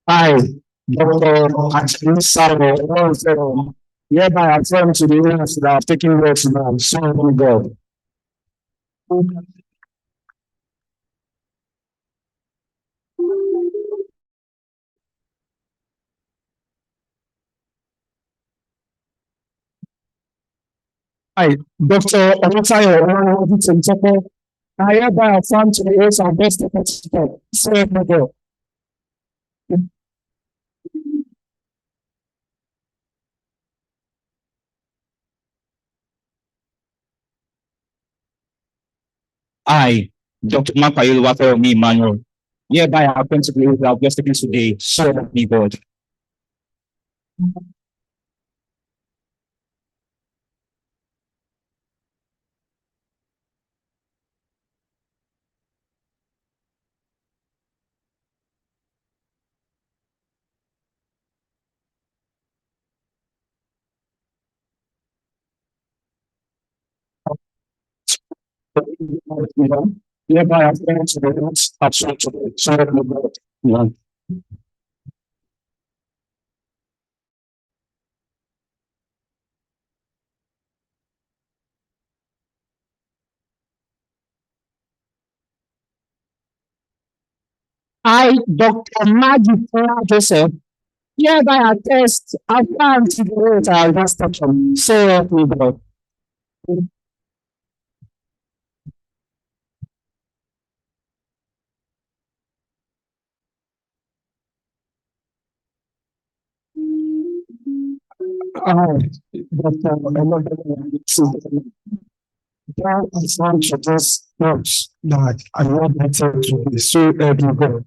Speaker 7: I, Dr. Anthony Samuel, hereby affirm to the oath that I've taken here today. So help me God. I, Dr. Olutayo Olawale, I hereby affirm to the oath I've just taken today. So help me God. I, Dr. Mapayo Wafeomi Emmanuel, hereby affirm to the oath I've just taken today. So help me God. Hereby affirm to the oath I've sworn today. So help me God. Amen. I, Dr. Maggie Joseph, hereby attest affirm to the oath I have just taken. So help me God.
Speaker 8: That is not just much that I want better to be so everywhere.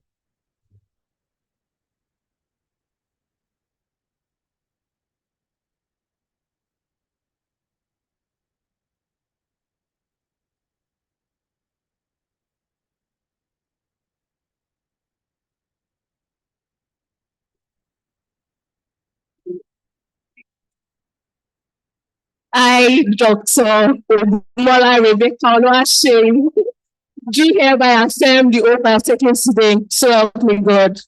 Speaker 10: I, Dr. Mola Rebecca Oluwaseyi, do hereby affirm the oath I have taken today. So help me God.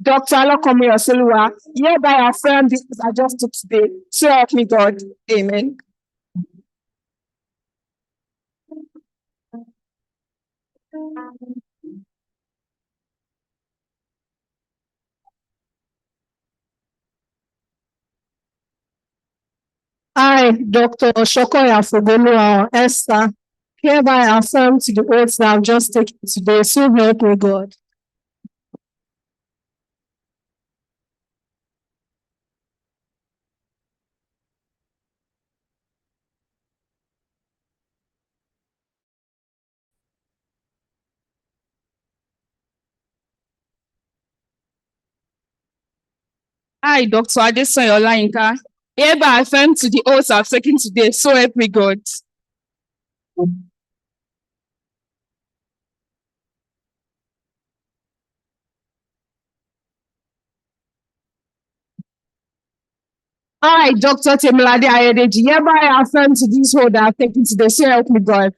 Speaker 10: Dr. Alokomi Oseluwa, hereby affirm this I just took today. So help me God. Amen. I, Dr. Shokoya Fogolua Esther, hereby affirm to the oaths that I've just taken today. So help me God. I, Dr. Adesoye Olayinka, hereby affirm to the oaths I've taken today. So help me God. I, Dr. Temilade Ayedeji, hereby affirm to this oath that I've taken today. So help me God.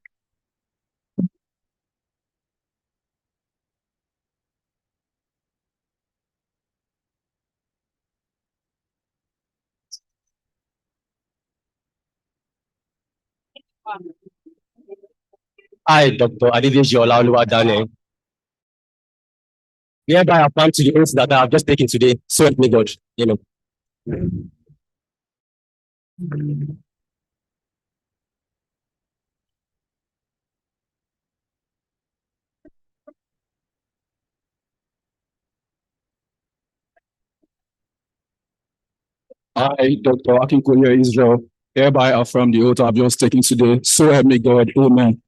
Speaker 11: I, Dr. Adedeji Olaoluwadane, hereby affirm to the oath that I have just taken today. So help me God. Amen. I, Dr. Akinkunle Israel, hereby affirm the oath I have just taken today. So help me God. Amen.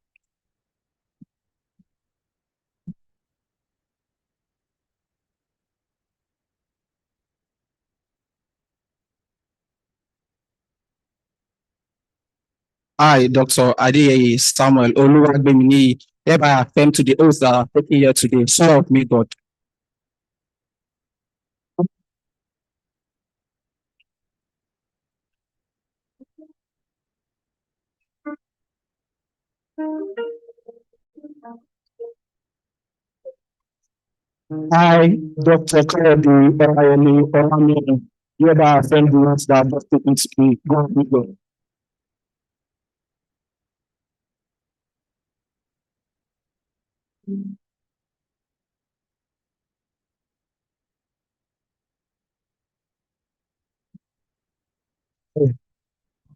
Speaker 11: I, Dr. Adeyeye Samuel Oluwagbemini, hereby affirm to the oath that I have taken here today. So help me God.
Speaker 8: I, Dr. Kennedy Orayemi Orami, hereby affirm the oath that I've just taken today. God be God.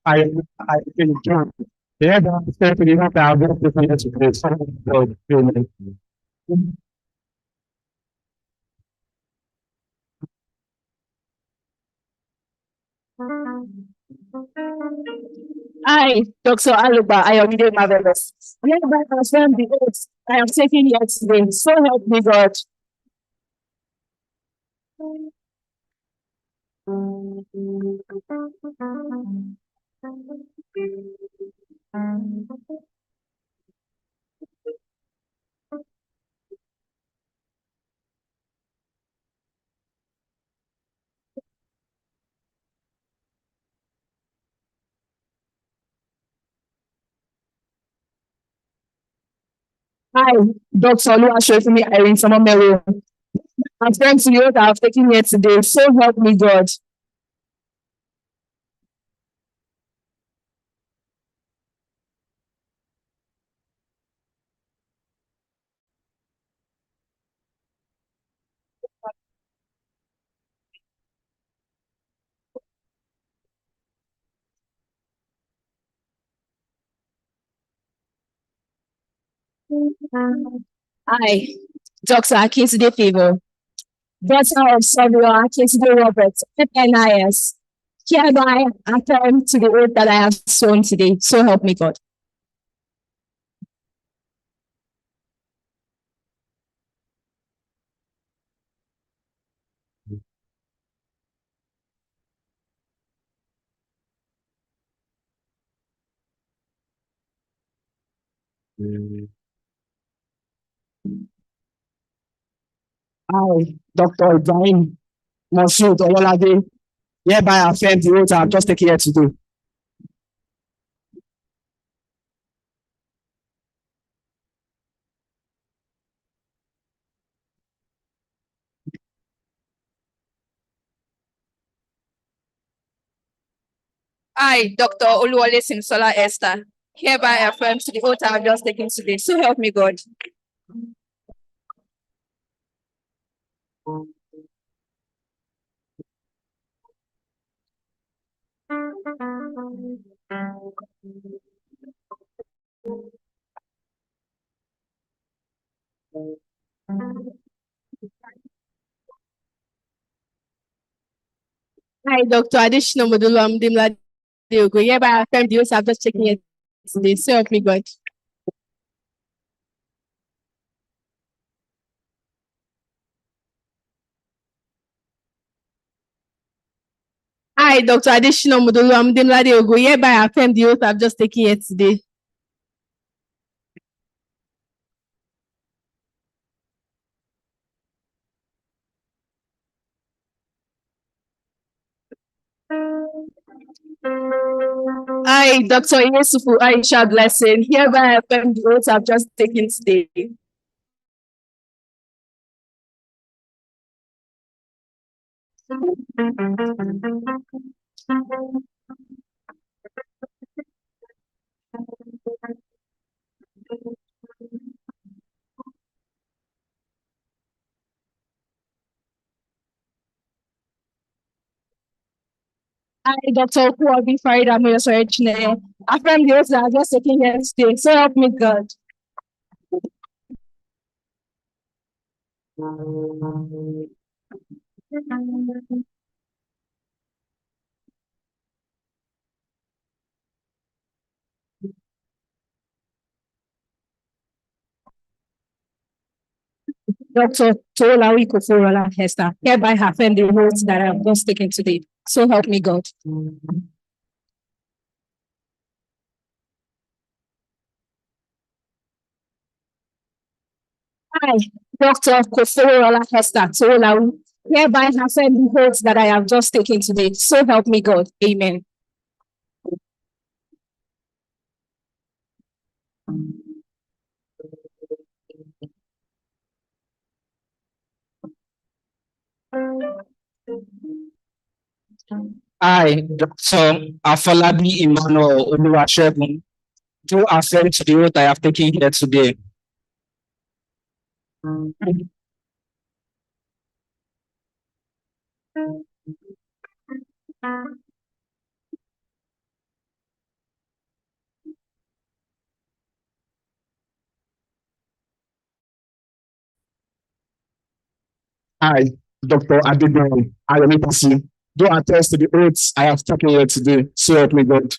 Speaker 8: I, I,
Speaker 7: Yeah, that's definitely not our best defense to play.
Speaker 10: I, Dr. Aluba, I am the marvelous. Hereby confirm the oath I am taking here today. So help me God. I, Dr. Oluwashofumi Irene Somomero, confirm to the oath I have taken here today. So help me God. I, Dr. Akintude Favor, daughter of Samuel Akintude Roberts, FNIS, hereby affirm to the oath that I have sworn today. So help me God. I, Dr. Ibrahim Moshood Oyolade, hereby affirm the oath I have just taken here today. I, Dr. Oluwole Simsola Esther, hereby affirm to the oath I have just taken today. So help me God. I, Dr. Additional Modulam Dimla Diogo, hereby affirm the oath I have just taken here today. So help me God. I, Dr. Additional Modulam Dimla Diogo, hereby affirm the oath I have just taken here today. I, Dr. Inesufu Aisha Blessing, hereby affirm the oath I've just taken today. I, Dr. Okuwabi Farida Moyosorechineye, affirm the oath that I've just taken here today. So help me God. Dr. Tolawi Koforola Hester, hereby affirm the oath that I have just taken today. So help me God. I, Dr. Koforola Hester Tolawi, hereby affirm the oath that I have just taken today. So help me God. Amen.
Speaker 11: I, Dr. Afolabi Emmanuel Oluwasegun, do affirm to the oath I have taken here today.
Speaker 7: I, Dr. Adibon Ayomipasi, do attest to the oaths I have taken here today. So help me God.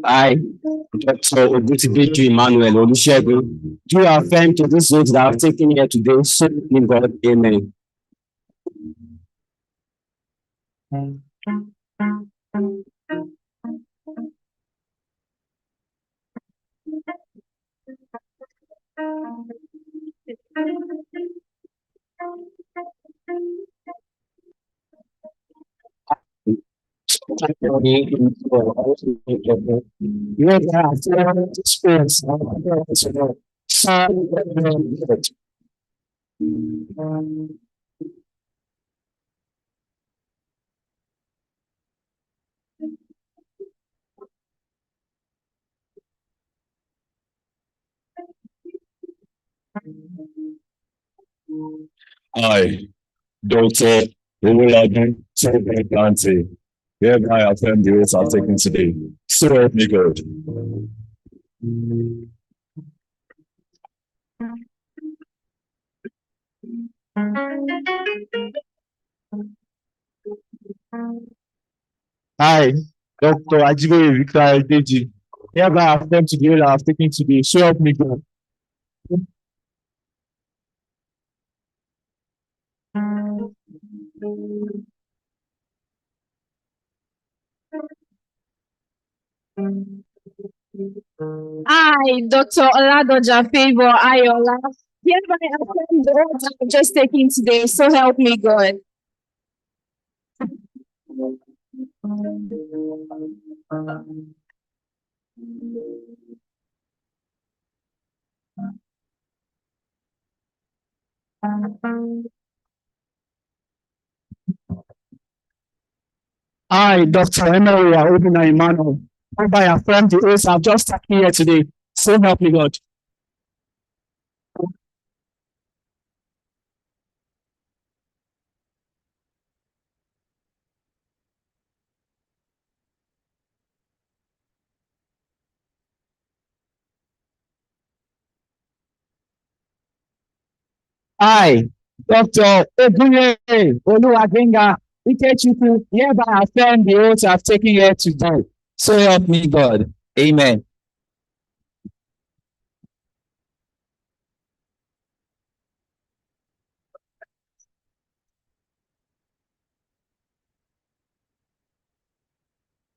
Speaker 7: I, Dr. Oguti Emmanuel Olusegun, do affirm to this oath that I have taken here today. So help me God. Amen. I, Dr. Oluwabi Planty, hereby affirm the oath I've taken today. So help me God. I, Dr. Ajiboye Victor Deji, hereby affirm to the oath I've taken today. So help me God.
Speaker 10: I, Dr. Oladoja Favor Ayola, hereby affirm the oath I've just taken today. So help me God.
Speaker 7: I, Dr. Emery Obina Emmanuel, hereby affirm the oath I've just taken here today. So help me God. I, Dr. Ogunye Oluwagenga Ikechukwu, hereby affirm the oath I've taken here today. So help me God. Amen.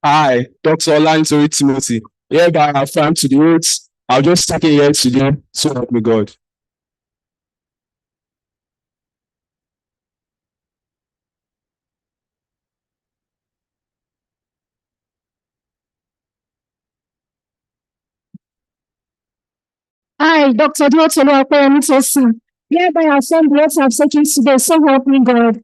Speaker 7: I, Dr. Olantori Timothy, hereby affirm to the oath I've just taken here today. So help me God.
Speaker 10: I, Dr. Diotolo Akoyemitosin, hereby affirm the oath I've taken today. So help me God.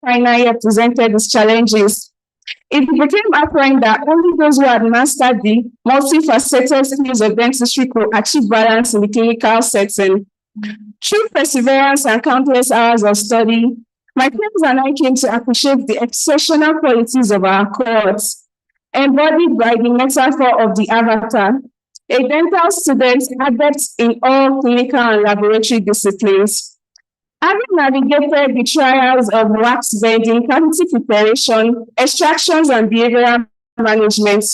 Speaker 10: final year presented its challenges. It became apparent that only those who had mastered the multifaceted skills of dentistry could achieve balance in the clinical setting. Through perseverance and countless hours of study, my friends and I came to appreciate the exceptional qualities of our course, embodied by the metaphor of the avatar, a dental student adept in all clinical and laboratory disciplines. Having navigated the trials of wax bending, cavity preparation, extractions, and behavioral management,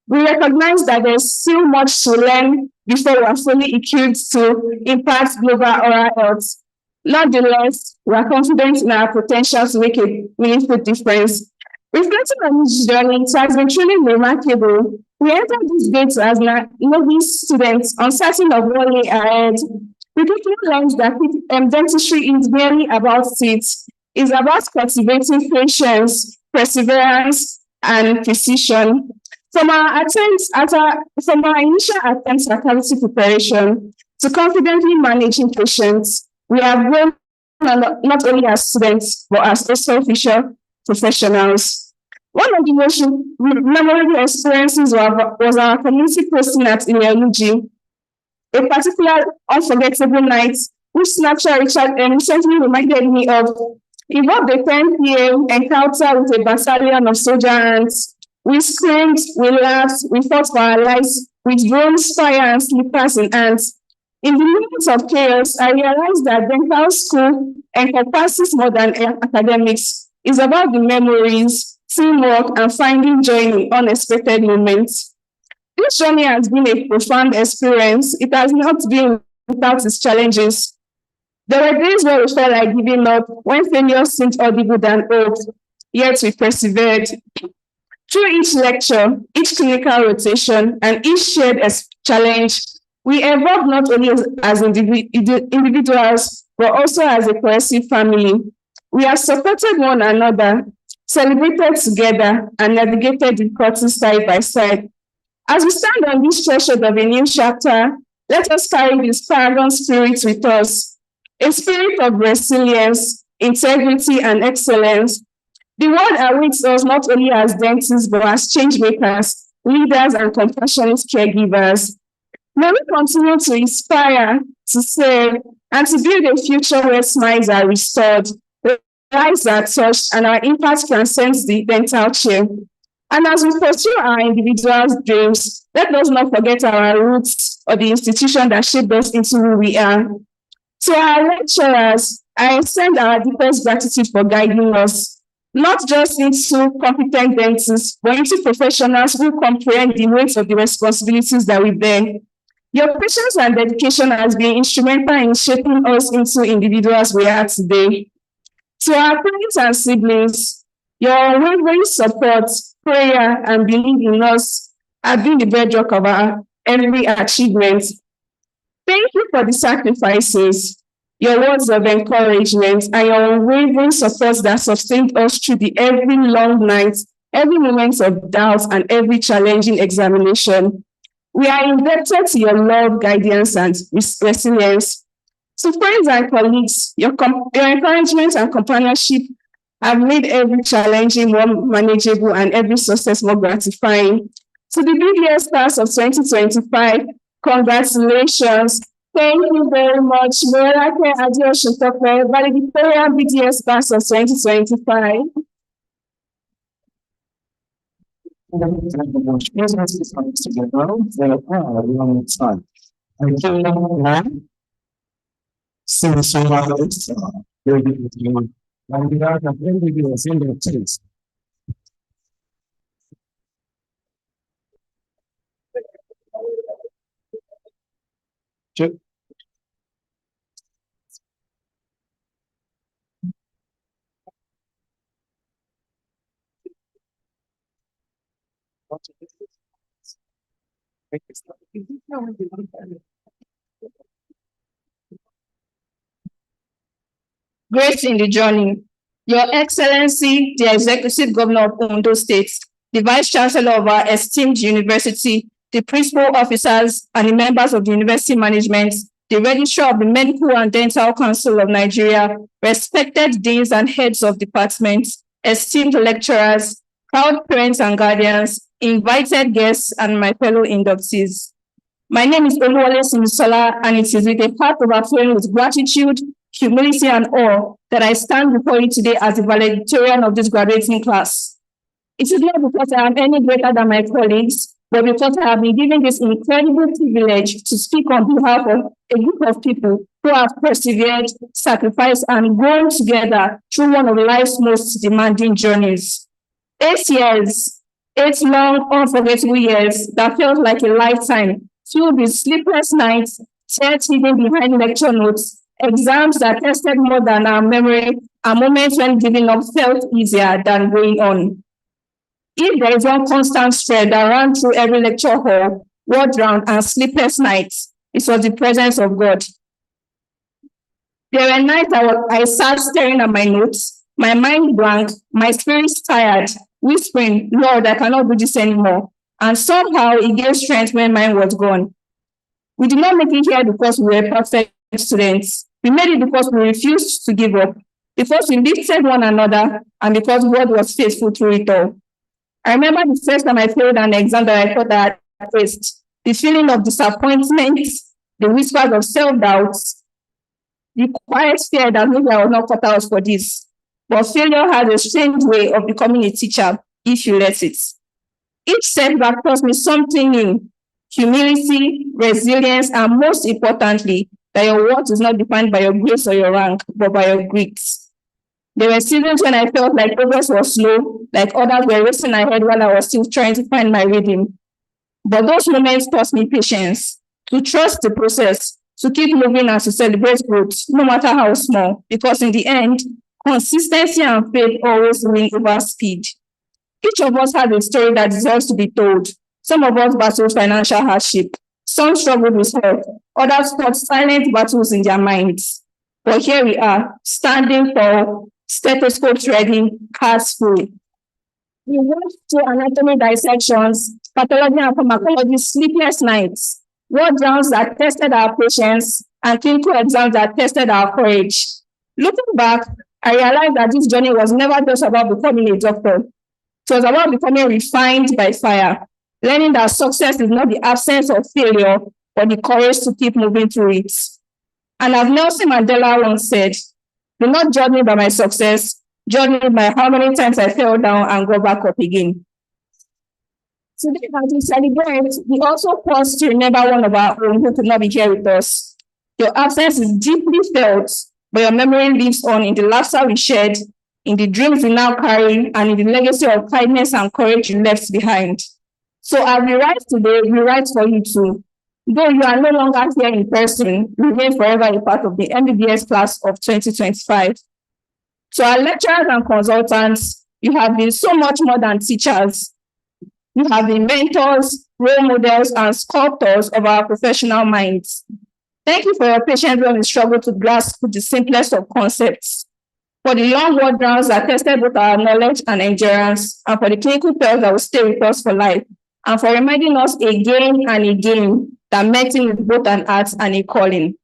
Speaker 10: we recognize that there's still much to learn before we are fully equipped to impact global oral health. Nonetheless, we are confident in our potential to make a meaningful difference. Reflecting on this journey, it has been truly remarkable. We entered these gates as novice students, uncertain of what lay ahead. We quickly learned that dentistry is merely about teeth. It's about cultivating patience, perseverance, and precision. From our initial attempts at cavity preparation to confidently managing patients, we have grown not only as students, but as also official professionals. One of the most memorable experiences was our community posting at INELUG, a particular unforgettable night, which Snapchat recently reminded me of. Involved a 10 p.m. encounter with a battalion of soldier ants. We screamed, we laughed, we fought for our lives with brooms, fire, and slippers in hands. In the moments of chaos, I realized that dental school encompasses more than academics. It's about the memories, teamwork, and finding joy in unexpected moments. This journey has been a profound experience. It has not been without its challenges. There were days where we felt like giving up, when failure seemed audible than hope, yet we persevered. Through each lecture, each clinical rotation, and each shared challenge, we evolved not only as individuals, but also as a cohesive family. We have supported one another, celebrated together, and navigated the process side by side. As we stand on this threshold of a new chapter, let us carry this paragon spirit with us, a spirit of resilience, integrity, and excellence. The world awaits us not only as dentists, but as change makers, leaders, and compassionate caregivers. May we continue to inspire, to serve, and to build a future where smiles are restored, lives are touched, and our impact transcends the dental chair. And as we pursue our individual dreams, let us not forget our roots or the institution that shaped us into who we are. To our lecturers, I extend our deepest gratitude for guiding us, not just into competent dentists, but into professionals who comprehend the weight of the responsibilities that we bear. Your patience and dedication has been instrumental in shaping us into individuals we are today. To our parents and siblings, your unwavering support, prayer, and belief in us have been the bedrock of our every achievement. Thank you for the sacrifices, your words of encouragement, and your unwavering support that sustained us through every long night, every moment of doubt, and every challenging examination. We are indebted to your love, guidance, and resilience. To friends and colleagues, your encouragement and companionship have made every challenging more manageable and every success more gratifying. To the BDS class of 2025, congratulations. Thank you very much. Morake Adioshitope, valedictorian BDS class of 2025.
Speaker 5: Since you are very good, and we are very good in the text.
Speaker 10: Grace in the journey. Your Excellency, the Executive Governor of Ondo State, the Vice Chancellor of our esteemed university, the principal officers, and the members of the university management, the Registrar of the Medical and Dental Council of Nigeria, respected deans and heads of departments, esteemed lecturers, proud parents and guardians, invited guests, and my fellow inductees. My name is Oluwole Simisola, and it is with a heart overflowing with gratitude, humility, and awe that I stand before you today as the valedictorian of this graduating class. It is not because I am any greater than my colleagues, but because I have been given this incredible privilege to speak on behalf of a group of people who have persevered, sacrificed, and grown together through one of life's most demanding journeys. 8 years, 8 long, unforgettable years that felt like a lifetime, filled with sleepless nights, tears hidden behind lecture notes, exams that tested more than our memory, and moments when giving up felt easier than going on. If there is one constant thread that ran through every lecture hall, ward round, and sleepless nights, it was the presence of God. There were nights I sat staring at my notes, my mind blank, my spirit tired, whispering, Lord, I cannot do this anymore. And somehow it gave strength when mine was gone. We did not make it here because we were perfect students. We made it because we refused to give up, because we lifted one another, and because God was faithful through it all. I remember the first time I failed an exam that I thought I had faced, the feeling of disappointment, the whispers of self-doubt, the quiet fear that maybe I was not cut out for this. But failure has a strange way of becoming a teacher if you let it. Each setback taught me something new: humility, resilience, and most importantly, that your worth is not defined by your grades or your rank, but by your grit. There were seasons when I felt like progress was slow, like others were racing ahead while I was still trying to find my rhythm. But those moments taught me patience, to trust the process, to keep moving and to celebrate growth, no matter how small, because in the end, consistency and faith always win over speed. Each of us has a story that deserves to be told. Some of us battled financial hardship. Some struggled with health. Others fought silent battles in their minds. But here we are, standing tall, stethoscopes ready, hearts full. We went through anatomy dissections, pathology and pharmacology sleepless nights, ward rounds that tested our patience, and clinical exams that tested our courage. Looking back, I realized that this journey was never just about becoming a doctor. It was about becoming refined by fire, learning that success is not the absence of failure, but the courage to keep moving through it. And as Nelson Mandela once said, do not judge me by my success, judge me by how many times I fell down and got back up again. Today, as we celebrate, we also pause to remember one of our own who could not be here with us. Your absence is deeply felt, but your memory lives on in the laughter we shared, in the dreams we now carry, and in the legacy of kindness and courage you left behind. So as we write today, we write for you too. Though you are no longer here in person, you remain forever a part of the MBBS class of 2025. To our lecturers and consultants, you have been so much more than teachers. You have been mentors, role models, and sculptors of our professional minds. Thank you for your patience when we struggle to grasp the simplest of concepts, for the long word rounds that tested both our knowledge and endurance, and for the clinical pearls that will stay with us for life, and for reminding us again and again that medicine is both an art and a calling.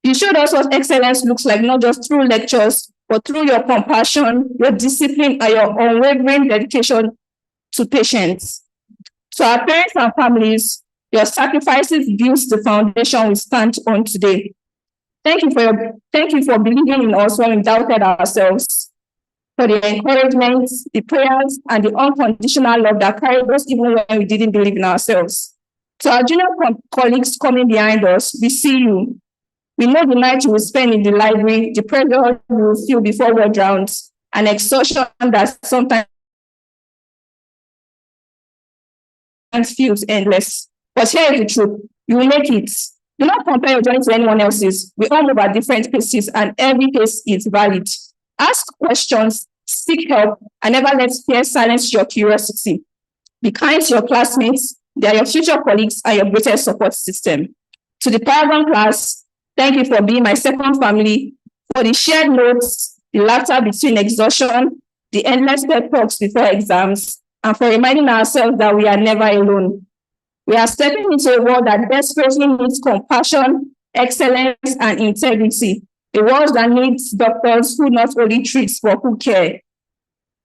Speaker 10: You showed us what excellence looks like, not just through lectures, but through your compassion, your discipline, and your unwavering dedication to patients. To our parents and families, your sacrifices built the foundation we stand on today. Thank you for believing in us when we doubted ourselves, for the encouragement, the prayers, and the unconditional love that carried us even when we didn't believe in ourselves. To our junior colleagues coming behind us, we see you. We know the night you will spend in the library, the pressure you will feel before word rounds, and exhaustion that sometimes feels endless. But here is the truth: you will make it. Do not compare your journey to anyone else's. We all move at different paces, and every pace is valid. Ask questions, seek help, and never let fear silence your curiosity. Be kind to your classmates. They are your future colleagues and your greatest support system. To the Paragon class, thank you for being my second family, for the shared notes, the laughter between exhaustion, the endless pep talks before exams, and for reminding ourselves that we are never alone. We are stepping into a world that desperately needs compassion, excellence, and integrity. A world that needs doctors who not only treat but who care.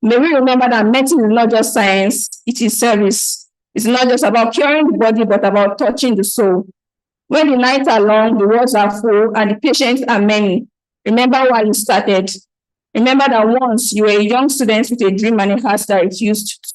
Speaker 10: May we remember that medicine is not just science, it is service. It's not just about curing the body, but about touching the soul. When the nights are long, the wards are full, and the patients are many, remember why you started. Remember that once you were a young student with a dream and a heart that refused